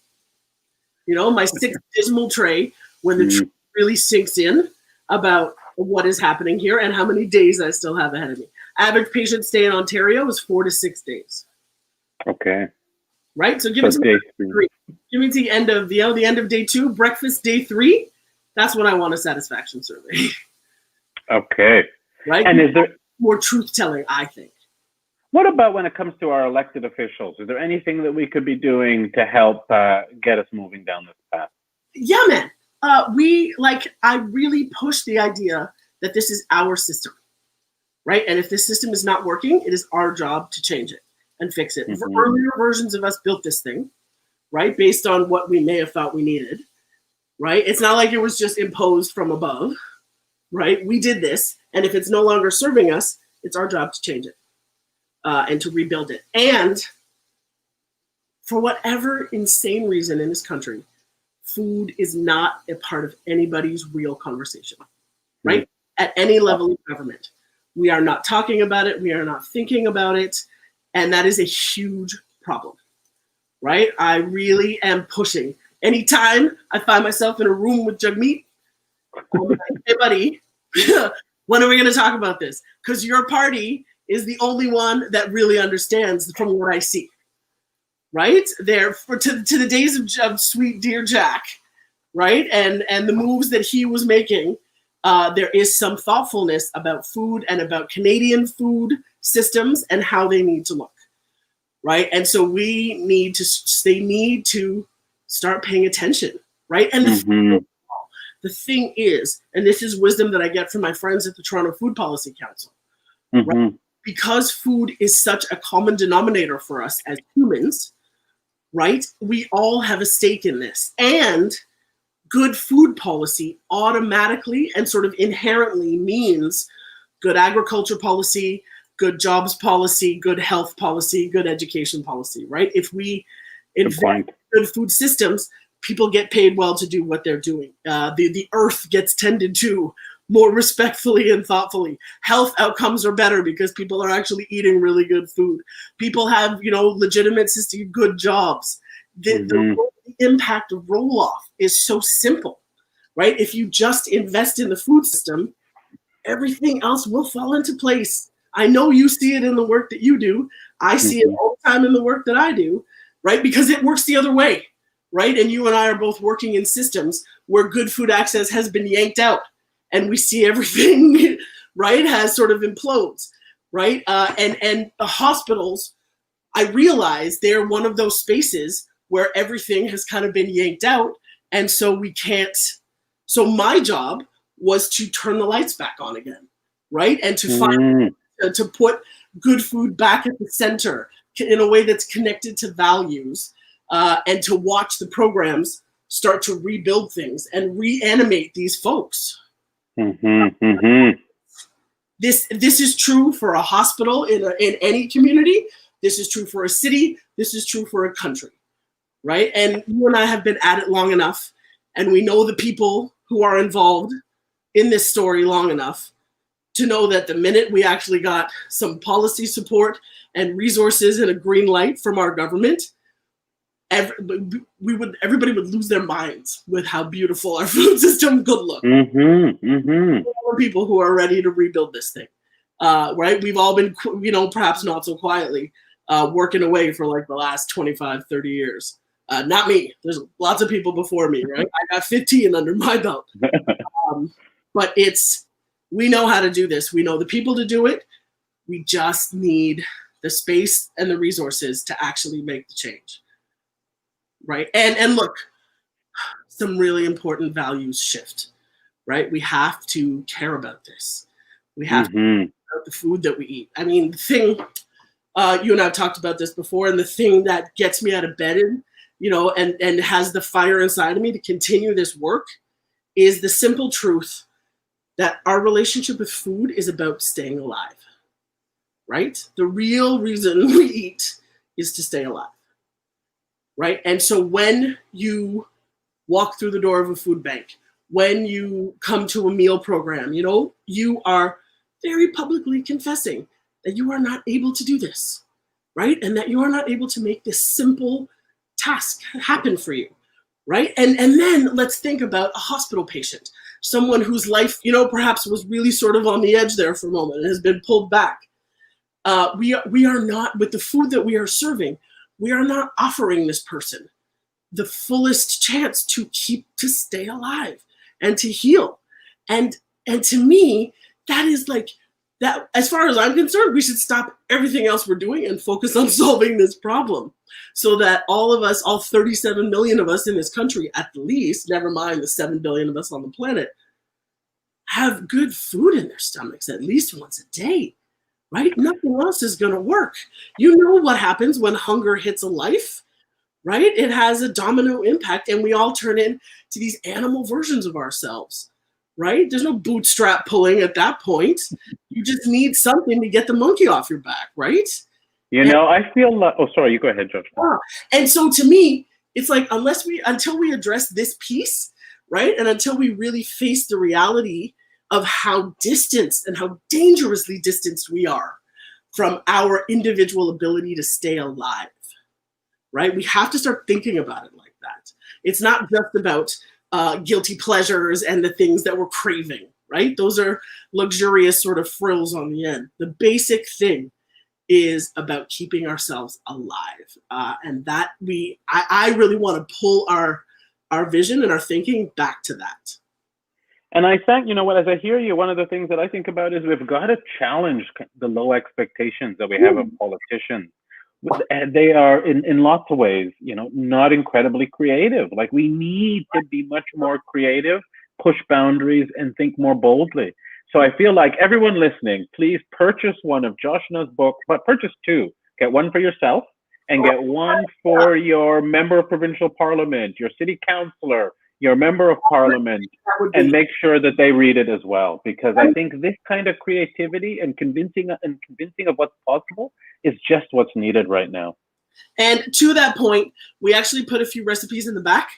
my 6th dismal tray, when the truth really sinks in about what is happening here and how many days I still have ahead of me. Average patient stay in Ontario is 4 to 6 days. Okay. Right? So give me day 3. Give me to the end of the end of day 2, breakfast day 3. That's when I want a satisfaction survey. Okay. Right? And is there more truth telling, I think. What about when it comes to our elected officials? Is there anything that we could be doing to help get us moving down this path? Yeah, man. I really push the idea that this is our system, right? And if this system is not working, it is our job to change it and fix it. Earlier versions of us built this thing, right? Based on what we may have thought we needed, right? It's not like it was just imposed from above, right? We did this. And if it's no longer serving us, it's our job to change it and to rebuild it. And for whatever insane reason in this country, food is not a part of anybody's real conversation, right? At any level of government. We are not talking about it. We are not thinking about it. And that is a huge problem, right? I really am pushing. Anytime I find myself in a room with Jagmeet, I'm like, hey, buddy, when are we going to talk about this? Because your party is the only one that really understands from what I see. Right? To the days of sweet dear Jack, right? And the moves that he was making, there is some thoughtfulness about food and about Canadian food systems and how they need to look, right? And so they need to start paying attention, right? And the thing is, and this is wisdom that I get from my friends at the Toronto Food Policy Council, right? Because food is such a common denominator for us as humans, right? We all have a stake in this. And good food policy automatically and sort of inherently means good agriculture policy, good jobs policy, good health policy, good education policy, right? If we invest in good food systems, people get paid well to do what they're doing. The earth gets tended to more respectfully and thoughtfully. Health outcomes are better because people are actually eating really good food. People have, legitimate system, good jobs. The impact of roll-off is so simple, right? If you just invest in the food system, everything else will fall into place. I know you see it in the work that you do. I see it all the time in the work that I do, right? Because it works the other way, right? And you and I are both working in systems where good food access has been yanked out. And we see everything, right, has sort of implodes, right? And the hospitals, I realize they're one of those spaces where everything has kind of been yanked out. And so we can't. So my job was to turn the lights back on again, right? And to put good food back at the center in a way that's connected to values, and to watch the programs start to rebuild things and reanimate these folks. This is true for a hospital in any community. This is true for a city. This is true for a country, right? And you and I have been at it long enough, and we know the people who are involved in this story long enough to know that the minute we actually got some policy support and resources and a green light from our government, everybody would lose their minds with how beautiful our food system could look. People who are ready to rebuild this thing, right? We've all been, perhaps not so quietly, working away for like the last 25, 30 years, Not me. There's lots of people before me, right? I got 15 under my belt. But we know how to do this. We know the people to do it. We just need the space and the resources to actually make the change, right? And look, some really important values shift, right? We have to care about this. We have to care about the food that we eat. I mean, the thing, you and I have talked about this before, and the thing that gets me out of bed and has the fire inside of me to continue this work is the simple truth that our relationship with food is about staying alive, right? The real reason we eat is to stay alive, right? And so when you walk through the door of a food bank, when you come to a meal program, you are very publicly confessing that you are not able to do this, right? And that you are not able to make this simple task happen for you, right? And then let's think about a hospital patient, someone whose life, perhaps was really sort of on the edge there for a moment and has been pulled back. We are not, with the food that we are serving, we are not offering this person the fullest chance to stay alive and to heal. And to me, that is like, that, as far as I'm concerned, we should stop everything else we're doing and focus on solving this problem so that all of us, all 37 million of us in this country, at least, never mind the 7 billion of us on the planet, have good food in their stomachs at least once a day, right? Nothing else is going to work. You know what happens when hunger hits a life, right? It has a domino impact, and we all turn into these animal versions of ourselves, right? There's no bootstrap pulling at that point. You just need something to get the monkey off your back, right? I feel like, oh, sorry, you go ahead, Judge. And so to me, it's like, until we address this piece, right? And until we really face the reality of how distanced and how dangerously distanced we are from our individual ability to stay alive, right? We have to start thinking about it like that. It's not just about guilty pleasures and the things that we're craving, right? Those are luxurious sort of frills on the end. The basic thing is about keeping ourselves alive. And that I really want to pull our vision and our thinking back to that. And I think, as I hear you, one of the things that I think about is we've got to challenge the low expectations that we have of politicians. They are, in lots of ways, not incredibly creative. Like, we need to be much more creative, push boundaries, and think more boldly. So I feel like everyone listening, please purchase one of Joshna's books, but purchase two. Get one for yourself and get one for your member of provincial parliament, your city councillor, your member of parliament, and make sure that they read it as well. Because I think this kind of creativity and convincing of what's possible is just what's needed right now. And to that point, we actually put a few recipes in the back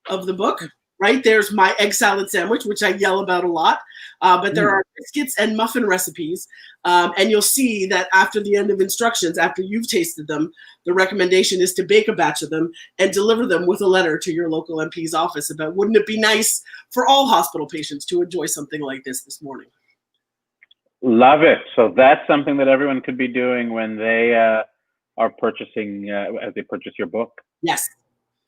of the book, right? There's my egg salad sandwich, which I yell about a lot, but there are biscuits and muffin recipes. And you'll see that after the end of instructions, after you've tasted them, the recommendation is to bake a batch of them and deliver them with a letter to your local MP's office about, wouldn't it be nice for all hospital patients to enjoy something like this morning? Love it. So that's something that everyone could be doing when they are purchasing, as they purchase your book. Yes.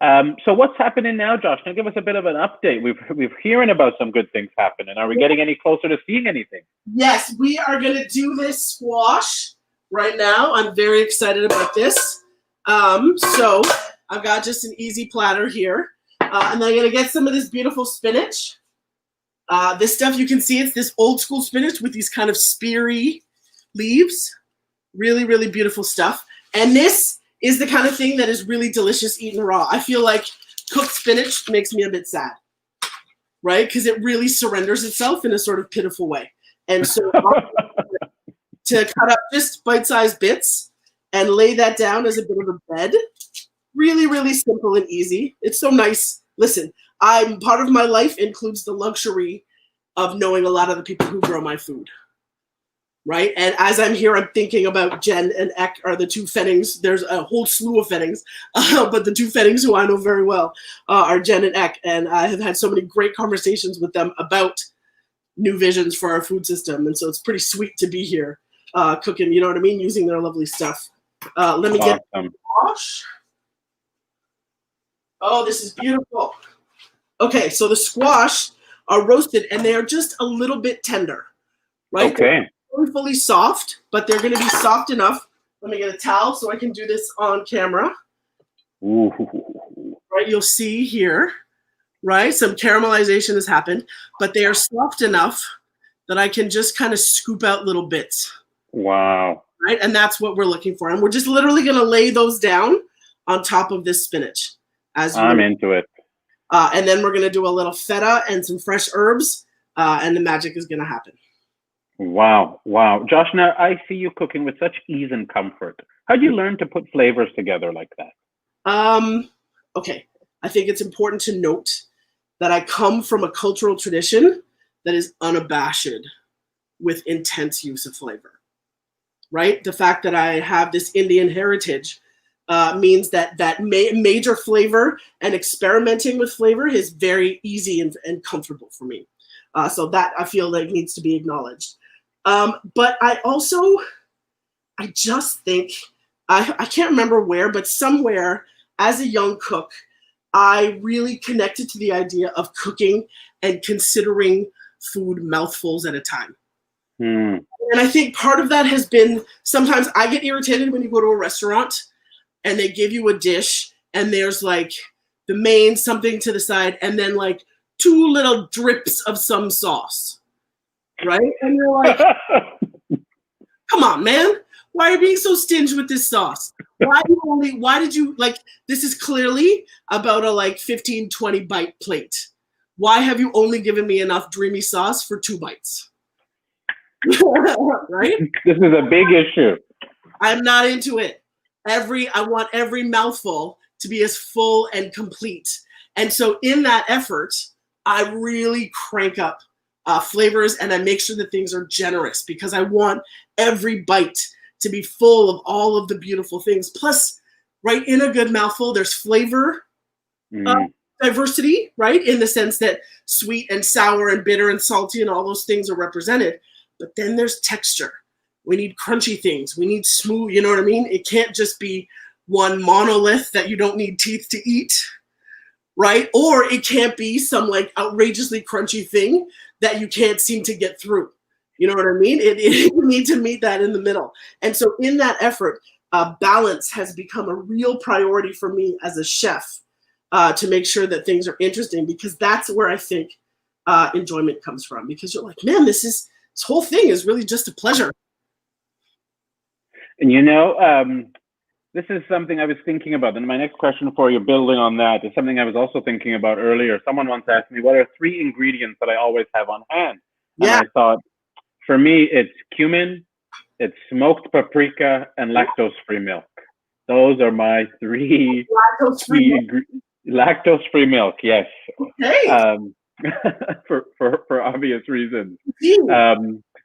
So what's happening now, Josh? Now give us a bit of an update. We've hearing about some good things happening. Are we getting any closer to seeing anything? Yes, we are going to do this squash right now. I'm very excited about this. So I've got just an easy platter here. And then I'm going to get some of this beautiful spinach. This stuff, you can see it's this old school spinach with these kind of speary leaves. Really, really beautiful stuff. And this is the kind of thing that is really delicious eaten raw. I feel like cooked spinach makes me a bit sad, right? Because it really surrenders itself in a sort of pitiful way. And so to cut up just bite-sized bits and lay that down as a bit of a bed, really, really simple and easy. It's so nice. Listen, part of my life includes the luxury of knowing a lot of the people who grow my food. Right. And as I'm here, I'm thinking about Jen and Eck are the two Fennings. There's a whole slew of Fennings, but the two Fennings who I know very well are Jen and Eck. And I have had so many great conversations with them about new visions for our food system. And so it's pretty sweet to be here cooking, you know what I mean? Using their lovely stuff. Let me get the wash. Oh, this is beautiful. Okay, so the squash are roasted and they are just a little bit tender, right? Okay. They're fully soft, but they're going to be soft enough. Let me get a towel so I can do this on camera. Ooh. Right, you'll see here, right? Some caramelization has happened, but they are soft enough that I can just kind of scoop out little bits. Wow. Right, and that's what we're looking for. And we're just literally going to lay those down on top of this spinach. I'm into it. And then we're going to do a little feta and some fresh herbs, and the magic is going to happen. Wow. Wow. Joshna, I see you cooking with such ease and comfort. How do you learn to put flavors together like that? Okay. I think it's important to note that I come from a cultural tradition that is unabashed with intense use of flavor, right? The fact that I have this Indian heritage means that major flavor and experimenting with flavor is very easy and comfortable for me. So that I feel like needs to be acknowledged. But I just think, I can't remember where, but somewhere as a young cook, I really connected to the idea of cooking and considering food mouthfuls at a time. And I think part of that has been, sometimes I get irritated when you go to a restaurant and they give you a dish and there's like the main something to the side and then like 2 little drips of some sauce, right? And you're like, come on, man. Why are you being so stingy with this sauce? Why did you, like, this is clearly about a like 15, 20 bite plate. Why have you only given me enough dreamy sauce for 2 bites? Right? This is a big issue. I'm not into it. I want every mouthful to be as full and complete. And so in that effort, I really crank up flavors and I make sure that things are generous because I want every bite to be full of all of the beautiful things. Plus, right, in a good mouthful, there's flavor diversity, right? In the sense that sweet and sour and bitter and salty and all those things are represented. But then there's texture. We need crunchy things. We need smooth, you know what I mean? It can't just be one monolith that you don't need teeth to eat, right? Or it can't be some like outrageously crunchy thing that you can't seem to get through. You know what I mean? You need to meet that in the middle. And so in that effort, balance has become a real priority for me as a chef to make sure that things are interesting because that's where I think enjoyment comes from. Because you're like, man, this whole thing is really just a pleasure. And you know, this is something I was thinking about. And my next question for you, building on that, is something I was also thinking about earlier. Someone once asked me, what are 3 ingredients that I always have on hand? And I thought, for me, it's cumin, it's smoked paprika, and lactose-free milk. Those are my 3 lactose-free milk, yes. Okay. For obvious reasons.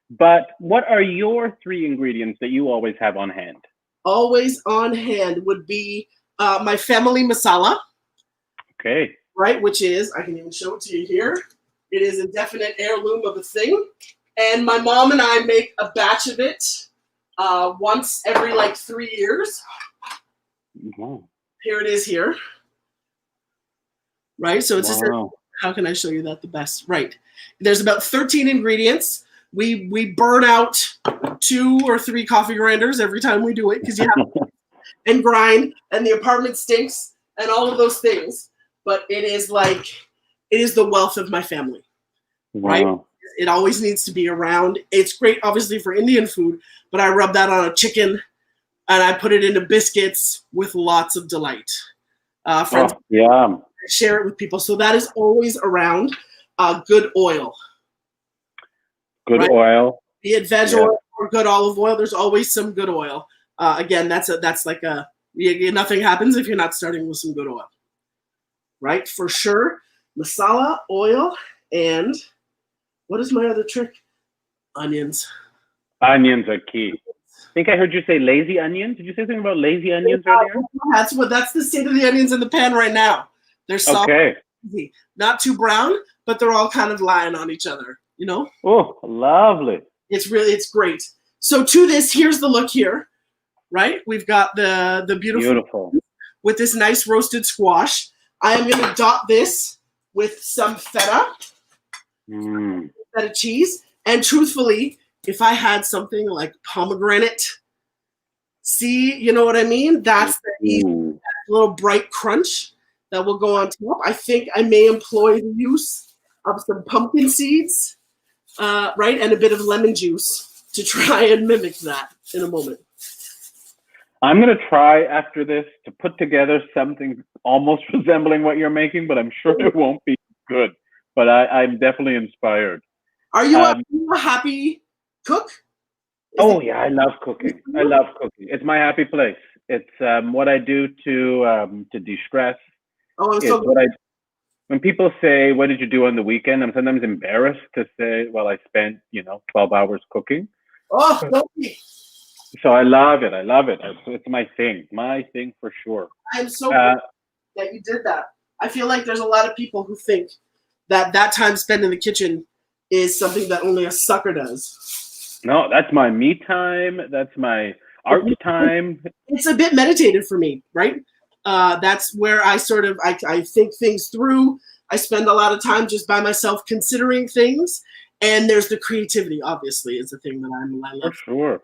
But what are your 3 ingredients that you always have on hand? Always on hand would be my family masala. Okay. Right, which is, I can even show it to you here. It is a definite heirloom of a thing. And my mom and I make a batch of it once every like 3 years. Wow. Here it is here. Right, so it's just, how can I show you that the best? Right, there's about 13 ingredients. We burn out 2 or 3 coffee grinders every time we do it because you have to and grind, and the apartment stinks, and all of those things. But it is the wealth of my family, right? It always needs to be around. It's great, obviously, for Indian food, but I rub that on a chicken, and I put it into biscuits with lots of delight. Friends, share it with people. So that is always around. Good oil. Good oil. Be it veg oil or good olive oil, there's always some good oil. Again, that's like nothing happens if you're not starting with some good oil. Right? For sure. Masala, oil, and what is my other trick? Onions. Onions are key. I think I heard you say lazy onions. Did you say something about lazy onions earlier? That's the state of the onions in the pan right now. They're soft, not too brown, but they're all kind of lying on each other, you know? Oh, lovely. It's great. So to this, here's the look here, right? We've got the beautiful with this nice roasted squash. I am going to dot this with some feta cheese. And truthfully, if I had something like pomegranate, see, you know what I mean? That's the easy, little bright crunch that will go on top. I think I may employ the use of some pumpkin seeds, right, and a bit of lemon juice to try and mimic that in a moment. I'm going to try after this to put together something almost resembling what you're making, but I'm sure it won't be good. But I'm definitely inspired. Are you a happy cook? Yeah, I love cooking. I love cooking. It's my happy place. It's what I do to de-stress. Oh, I'm it's so what when people say, what did you do on the weekend? I'm sometimes embarrassed to say, well, I spent, 12 hours cooking. Oh, don't be. So I love it. I love it. It's my thing for sure. I'm so glad that you did that. I feel like there's a lot of people who think that time spent in the kitchen is something that only a sucker does. No, that's my me time. That's my art time. It's a bit meditative for me, right? That's where I I think things through. I spend a lot of time just by myself considering things. And there's the creativity, obviously, is the thing that I love. For sure.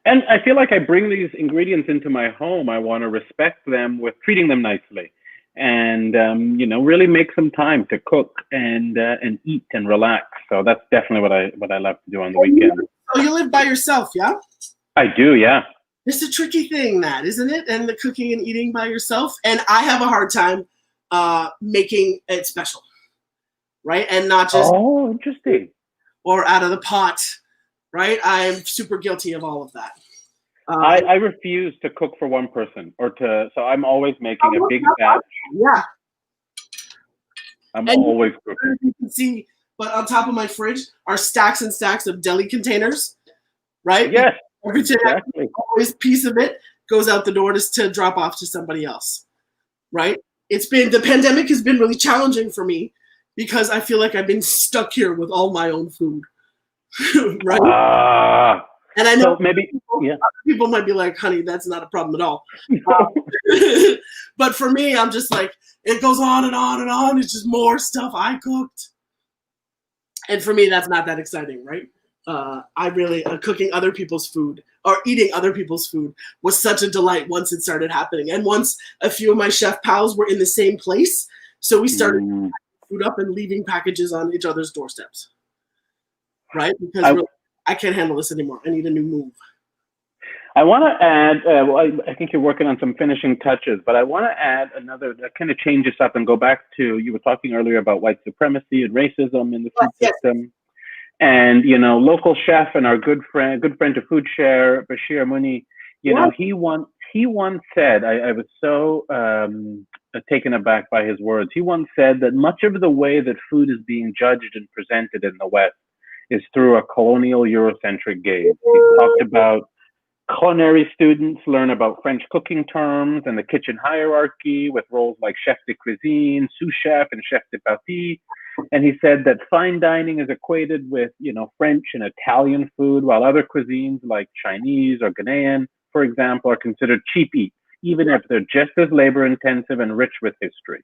And I feel like I bring these ingredients into my home. I want to respect them with treating them nicely, and really make some time to cook and eat and relax. So that's definitely what I love to do on the weekend. Oh, you live by yourself, yeah? I do, yeah. It's a tricky thing, that isn't it? And the cooking and eating by yourself, and I have a hard time making it special, right? And not just interesting or out of the pot. Right, I'm super guilty of all of that. I refuse to cook for one person, so I'm always making a big batch. Yeah, I'm always cooking. You can see, but on top of my fridge are stacks and stacks of deli containers. Right? Yes, exactly. Always piece of it goes out the door to drop off to somebody else. Right? The pandemic has been really challenging for me because I feel like I've been stuck here with all my own food. Right. And I know maybe people might be like, honey, that's not a problem at all. But for me, I'm just like, it goes on and on and on. It's just more stuff I cooked. And for me, that's not that exciting, right? I really, cooking other people's food or eating other people's food was such a delight once it started happening. And once a few of my chef pals were in the same place, so we started packing food up and leaving packages on each other's doorsteps. Right? Because I can't handle this anymore. I need a new move. I want to add, I think you're working on some finishing touches, but I want to add another that kind of changes up and go back to, you were talking earlier about white supremacy and racism in the food system. And, local chef and our good friend to FoodShare, Bashir Mooney, he once said, I was so taken aback by his words. He once said that much of the way that food is being judged and presented in the West is through a colonial Eurocentric gaze. He talked about culinary students learn about French cooking terms and the kitchen hierarchy with roles like chef de cuisine, sous chef, and chef de partie. And he said that fine dining is equated with, French and Italian food, while other cuisines like Chinese or Ghanaian, for example, are considered cheap eats, even if they're just as labor intensive and rich with history.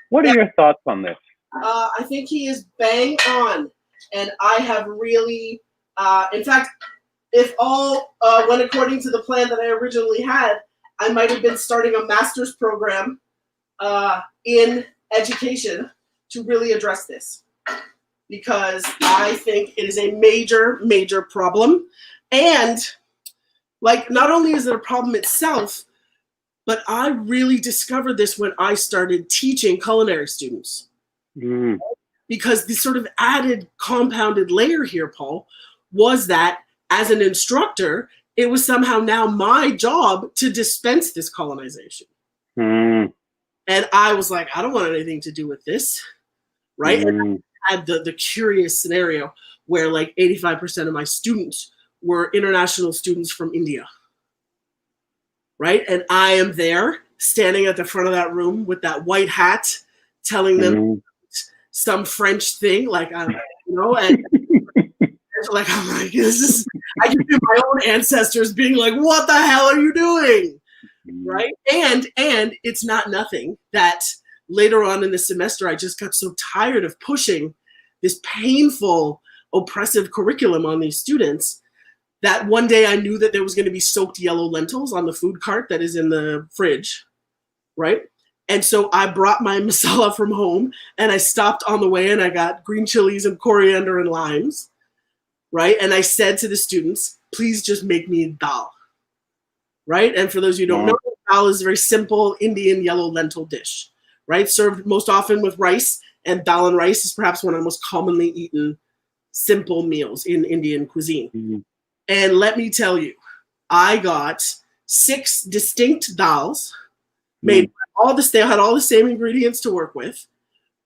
What are your thoughts on this? I think he is bang on. And I have really, in fact, if all went according to the plan that I originally had, I might have been starting a master's program in education to really address this. Because I think it is a major, major problem. And not only is it a problem itself, but I really discovered this when I started teaching culinary students. Because the sort of added compounded layer here, Paul, was that as an instructor, it was somehow now my job to dispense this colonization. And I was like, I don't want anything to do with this, right? And I had the curious scenario where 85% of my students were international students from India, right? And I am there standing at the front of that room with that white hat telling them some French thing, and I'm like, I can feel my own ancestors being like, what the hell are you doing? Right? And it's not nothing that later on in the semester, I just got so tired of pushing this painful, oppressive curriculum on these students that one day I knew that there was going to be soaked yellow lentils on the food cart that is in the fridge, right? And so I brought my masala from home, and I stopped on the way and I got green chilies and coriander and limes, right? And I said to the students, please just make me dal, right? And for those of you who don't know, dal is a very simple Indian yellow lentil dish, right? Served most often with rice, and dal and rice is perhaps one of the most commonly eaten simple meals in Indian cuisine. Mm-hmm. And let me tell you, I got 6 distinct dals made they had all the same ingredients to work with,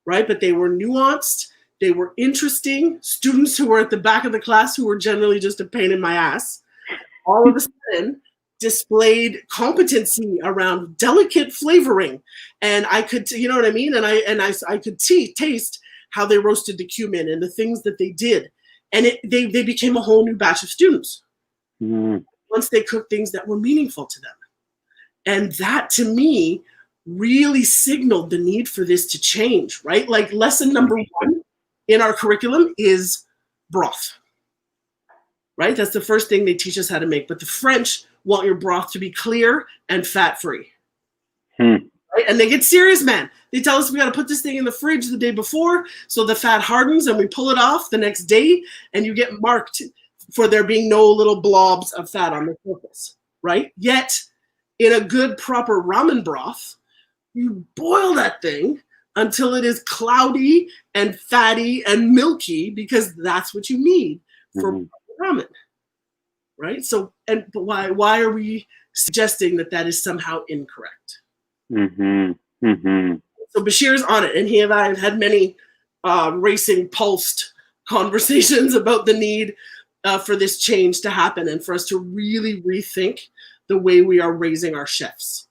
right? But they were nuanced, they were interesting. Students who were at the back of the class, who were generally just a pain in my ass, all of a sudden displayed competency around delicate flavoring. And I could, you know what I mean? And I could taste how they roasted the cumin and the things that they did. And they became a whole new batch of students once they cooked things that were meaningful to them. And that, to me, really signaled the need for this to change, right? Like lesson number 1 in our curriculum is broth, right? That's the first thing they teach us how to make. But the French want your broth to be clear and fat-free. Right? And they get serious, man. They tell us we got to put this thing in the fridge the day before so the fat hardens, and we pull it off the next day, and you get marked for there being no little blobs of fat on the surface, right? Yet, in a good, proper ramen broth, you boil that thing until it is cloudy and fatty and milky, because that's what you need for ramen, right? So, but why are we suggesting that is somehow incorrect? So Bashir's on it, and he and I have had many racing pulsed conversations about the need for this change to happen and for us to really rethink the way we are raising our chefs.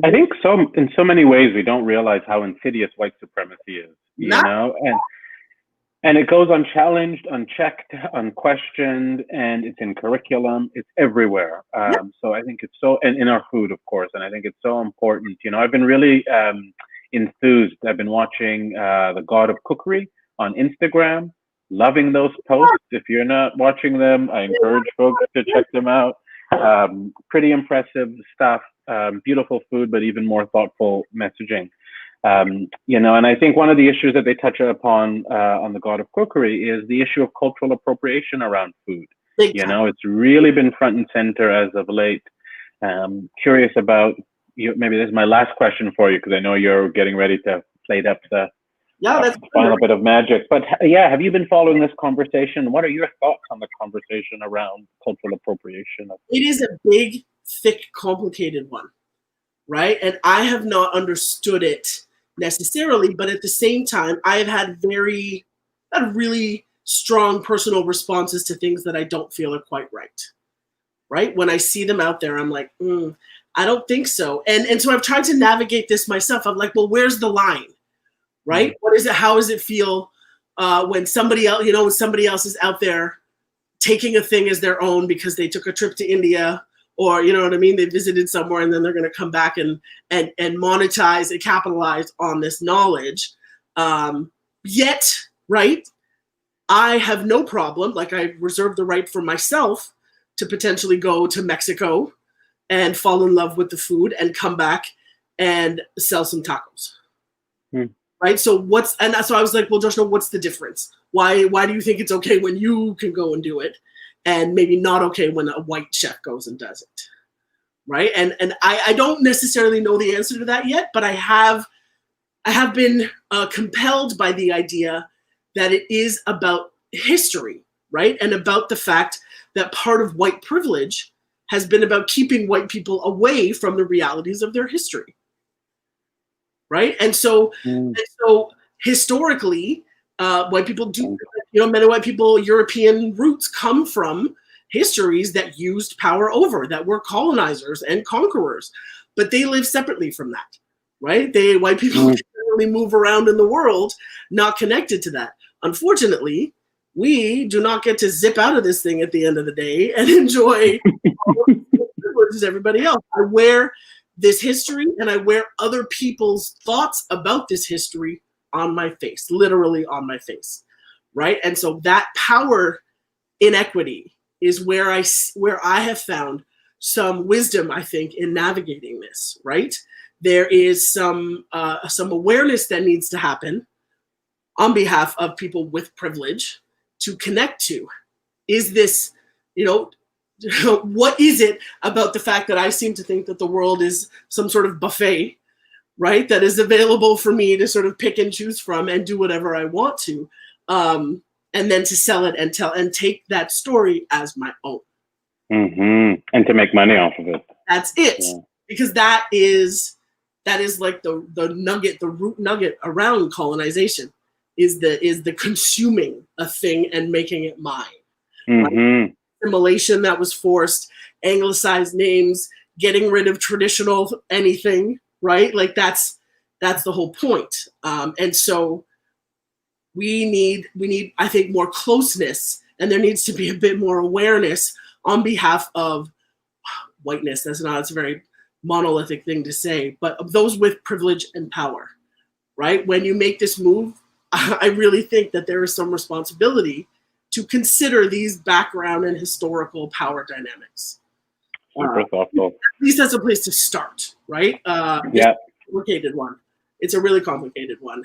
I think so. In so many ways, we don't realize how insidious white supremacy is. You know, and it goes unchallenged, unchecked, unquestioned, and it's in curriculum. It's everywhere. So I think it's so, and in our food, of course. And I think it's so important. You know, I've been really enthused. I've been watching The God of Cookery on Instagram. Loving those posts. If you're not watching them, I encourage folks to check them out. Pretty impressive stuff. Beautiful food, but even more thoughtful messaging. You know, and I think one of the issues that they touch upon on The God of Cookery is the issue of cultural appropriation around food. You know, it's really been front and center as of late. Curious about you. Maybe this is my last question for you, because I know you're getting ready to plate up the final bit of magic. But yeah, have you been following this conversation? What are your thoughts on the conversation around cultural appropriation? It is a big, thick, complicated one, right? And I have not understood it necessarily, but at the same time, I have had really strong personal responses to things that I don't feel are quite right? When I see them out there, I'm like, I don't think so. And so I've tried to navigate this myself. I'm like, well, where's the line? Right? What is it? How does it feel when somebody else, when somebody else is out there taking a thing as their own because they took a trip to India, or you know what I mean? They visited somewhere, and then they're going to come back and monetize and capitalize on this knowledge. Yet, right? I have no problem. Like, I reserve the right for myself to potentially go to Mexico and fall in love with the food and come back and sell some tacos. Right. So so I was like, well, Joshna, what's the difference? Why do you think it's okay when you can go and do it, and maybe not okay when a white chef goes and does it? Right. And I don't necessarily know the answer to that yet, but I have been compelled by the idea that it is about history, right? And about the fact that part of white privilege has been about keeping white people away from the realities of their history. Right. And so historically, white people do, many white people, European roots come from histories that used power over, that were colonizers and conquerors, but they live separately from that. Right. White people generally move around in the world, not connected to that. Unfortunately, we do not get to zip out of this thing at the end of the day and enjoy all the privileges everybody else. I wear this history and I wear other people's thoughts about this history on my face, literally on my face, right? And so that power inequity is where I have found some wisdom, I think, in navigating this, right? There is some awareness that needs to happen on behalf of people with privilege to connect to. Is this, what is it about the fact that I seem to think that the world is some sort of buffet, right? That is available for me to sort of pick and choose from and do whatever I want to. And then to sell it and take that story as my own. Mm-hmm. And to make money off of it. That's it. Yeah. Because that is like the nugget, the root nugget around colonization is the consuming a thing and making it mine. Mm-hmm. Right? Assimilation that was forced, anglicized names, getting rid of traditional anything, right? Like that's the whole point. And so we need, I think, more closeness, and there needs to be a bit more awareness on behalf of whiteness. It's a very monolithic thing to say, but of those with privilege and power, right? When you make this move, I really think that there is some responsibility to consider these background and historical power dynamics. Super thoughtful. At least that's a place to start, right? Yeah. It's a complicated one. It's a really complicated one.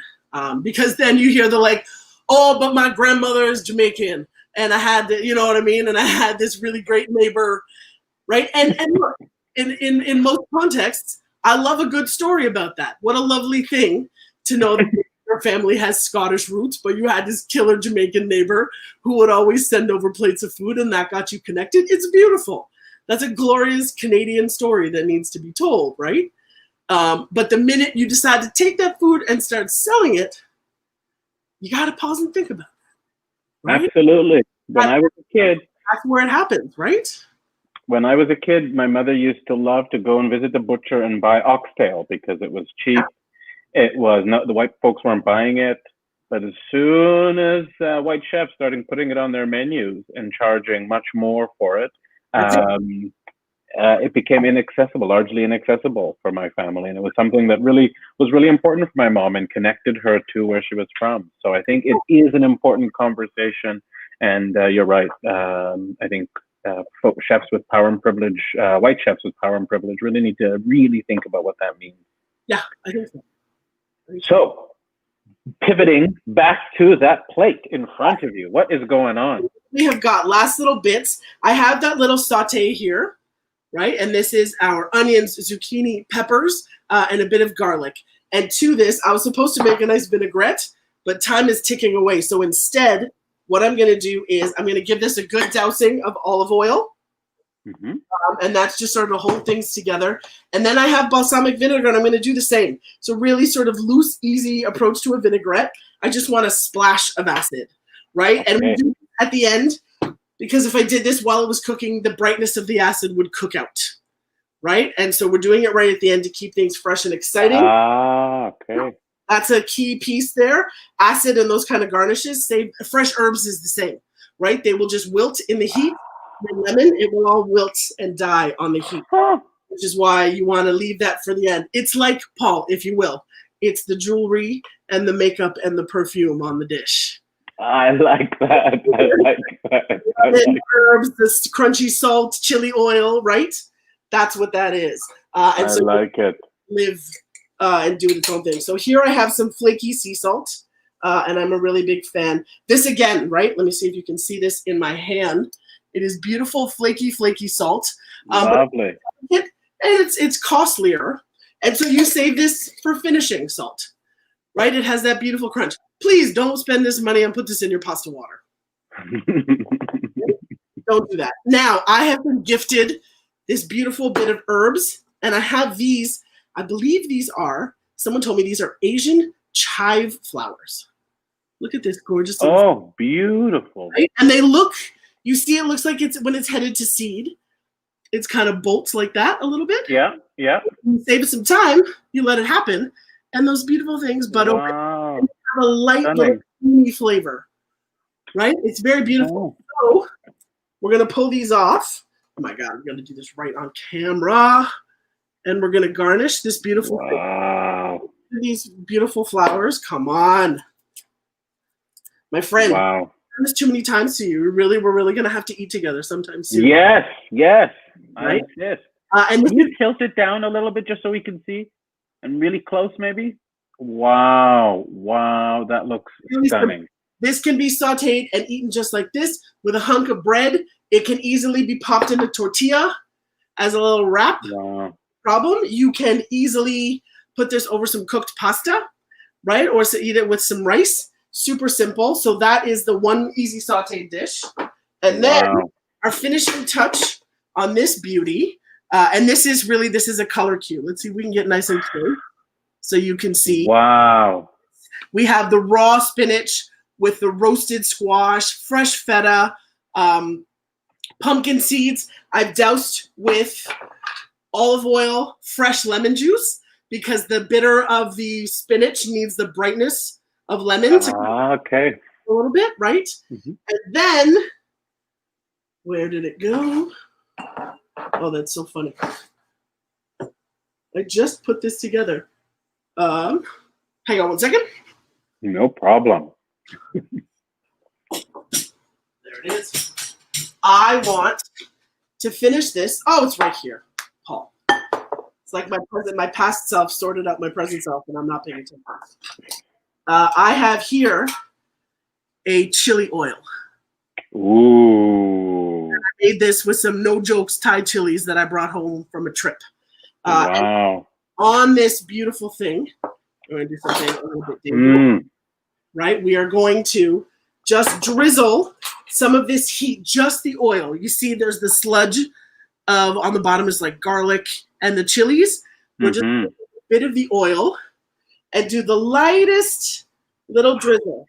Because then you hear oh, but my grandmother is Jamaican, and I had you know what I mean? And I had this really great neighbor, right? And look, in most contexts, I love a good story about that. What a lovely thing to know that your family has Scottish roots, but you had this killer Jamaican neighbor who would always send over plates of food, and that got you connected. It's beautiful. That's a glorious Canadian story that needs to be told, right? But the minute you decide to take that food and start selling it, you got to pause and think about it. Right? Absolutely. When I was a kid, that's where it happens, right? When I was a kid, my mother used to love to go and visit the butcher and buy oxtail because it was cheap. It was not, the white folks weren't buying it. But as soon as white chefs started putting it on their menus and charging much more for it, it became largely inaccessible for my family. And it was something that was really important for my mom and connected her to where she was from. So I think it is an important conversation. And you're right. I think chefs with power and privilege, white chefs with power and privilege really need to really think about what that means. Yeah, I think so. So pivoting back to that plate in front of you, what is going on? We have got last little bits. I have that little saute here, right? And this is our onions, zucchini, peppers, and a bit of garlic. And to this, I was supposed to make a nice vinaigrette, but time is ticking away. So instead, what I'm going to do is I'm going to give this a good dousing of olive oil. Mm-hmm. And that's just sort of hold things together. And then I have balsamic vinegar, and I'm going to do the same. So really sort of loose, easy approach to a vinaigrette. I just want a splash of acid, right? Okay. And we do at the end, because if I did this while it was cooking, the brightness of the acid would cook out, right? And so we're doing it right at the end to keep things fresh and exciting. Okay. That's a key piece there. Acid and those kind of garnishes, fresh herbs is the same, right? They will just wilt in the heat. The lemon, it will all wilt and die on the heat, which is why you want to leave that for the end. It's like, Paul, if you will, it's the jewelry and the makeup and the perfume on the dish. I like that. Herbs, the crunchy salt, chili oil, right? That's what that is. And I like it. Live and do its own thing. So here I have some flaky sea salt, and I'm a really big fan. This again, right? Let me see if you can see this in my hand. It is beautiful, flaky salt. Lovely. And it's costlier. And so you save this for finishing salt, right? It has that beautiful crunch. Please don't spend this money and put this in your pasta water. Don't do that. Now, I have been gifted this beautiful bit of herbs, and I have these, I believe someone told me these are Asian chive flowers. Look at this gorgeous. Oh, beautiful. Right? And they look, you see, it looks like when it's headed to seed, it's kind of bolts like that a little bit. Yeah. You save it some time, you let it happen, and those beautiful things bud open and have a light little creamy flavor, right? It's very beautiful. So we're going to pull these off. Oh my God, I'm going to do this right on camera. And we're going to garnish this beautiful Wow. these beautiful flowers. Come on. My friend. Wow. This too many times to you. We're really going to have to eat together sometime soon. Yes, yes. Right? I insist. And Can you tilt it down a little bit just so we can see? And really close, maybe? Wow. Wow. That looks really stunning. This can be sauteed and eaten just like this with a hunk of bread. It can easily be popped in a tortilla as a little wrap. Wow. Problem. You can easily put this over some cooked pasta, right? Or eat it with some rice. Super simple. So that is the one easy sauteed dish. And then our finishing touch on this beauty, and this is a color cue. Let's see if we can get nice and clear so you can see. Wow. We have the raw spinach with the roasted squash, fresh feta, pumpkin seeds. I've doused with olive oil, fresh lemon juice, because the bitter of the spinach needs the brightness of lemon to okay. a little bit, right? Mm-hmm. And then, where did it go? Oh, that's so funny. I just put this together. Hang on 1 second. No problem. There it is. I want to finish this. Oh, it's right here, Paul. It's like my past self sorted out my present self, and I'm not paying attention. I have here a chili oil. Ooh. I made this with some no jokes Thai chilies that I brought home from a trip. Wow. On this beautiful thing, I'm going to do something a little bit dangerous. Right? We are going to just drizzle some of this heat, just the oil. You see there's the sludge on the bottom is like garlic and the chilies. We're just a bit of the oil and do the lightest little drizzle.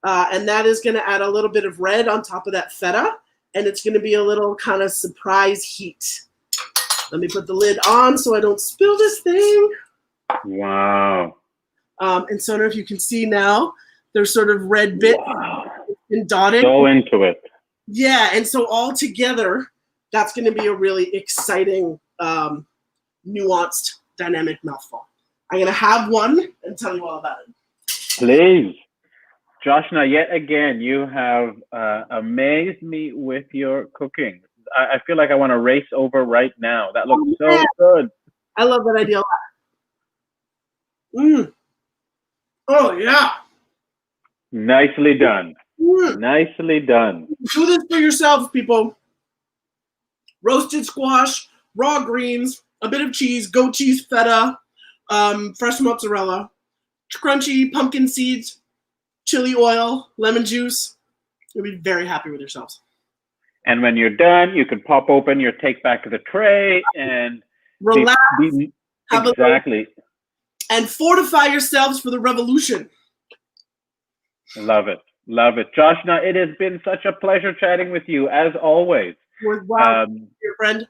And that is going to add a little bit of red on top of that feta. And it's going to be a little kind of surprise heat. Let me put the lid on so I don't spill this thing. Wow. And so I don't know if you can see now, there's sort of red bits and dotted. So into it. Yeah, and so all together, that's going to be a really exciting, nuanced, dynamic mouthful. I'm going to have one and tell you all about it. Please. Joshna, yet again, you have amazed me with your cooking. I feel like I want to race over right now. That looks so good. I love that idea a lot. Oh, yeah. Nicely done. Nicely done. Do this for yourselves, people. Roasted squash, raw greens, a bit of cheese, goat cheese, feta, fresh mozzarella, crunchy pumpkin seeds, chili oil, lemon juice. You'll be very happy with yourselves. And when you're done, you can pop open your take back of the tray and relax. Exactly. And fortify yourselves for the revolution. Love it. Love it. Joshna, it has been such a pleasure chatting with you, as always. Wow, dear friend.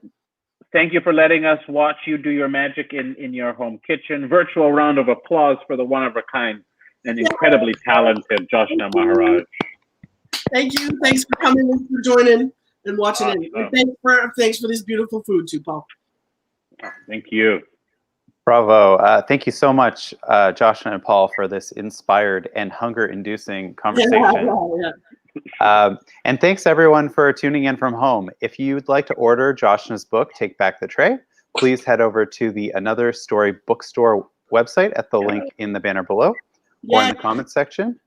Thank you for letting us watch you do your magic in your home kitchen. Virtual round of applause for the one-of-a-kind and incredibly talented Joshna Maharaj. Thank you. Thanks for coming and for joining and watching it. And thanks for this beautiful food too, Paul. Thank you. Bravo. Thank you so much, Joshna and Paul, for this inspired and hunger-inducing conversation. And thanks, everyone, for tuning in from home. If you'd like to order Joshna's book, Take Back the Tray, please head over to the Another Story bookstore website at the link in the banner below or in the comments section.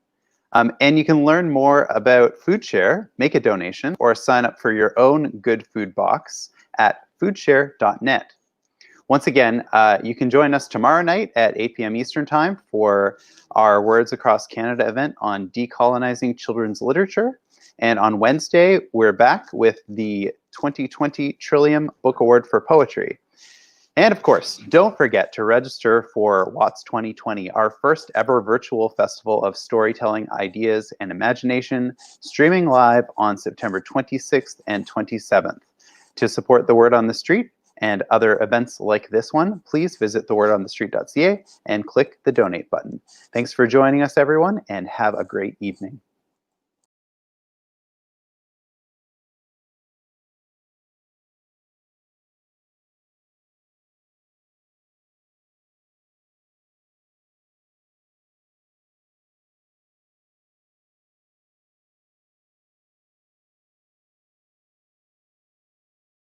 And you can learn more about FoodShare, make a donation, or sign up for your own good food box at foodshare.net. Once again, you can join us tomorrow night at 8 p.m. Eastern Time for our Words Across Canada event on decolonizing children's literature. And on Wednesday, we're back with the 2020 Trillium Book Award for Poetry. And of course, don't forget to register for WOTS 2020, our first ever virtual festival of storytelling, ideas, and imagination, streaming live on September 26th and 27th. To support the Word on the Street and other events like this one, please visit thewordonthestreet.ca and click the donate button. Thanks for joining us, everyone, and have a great evening.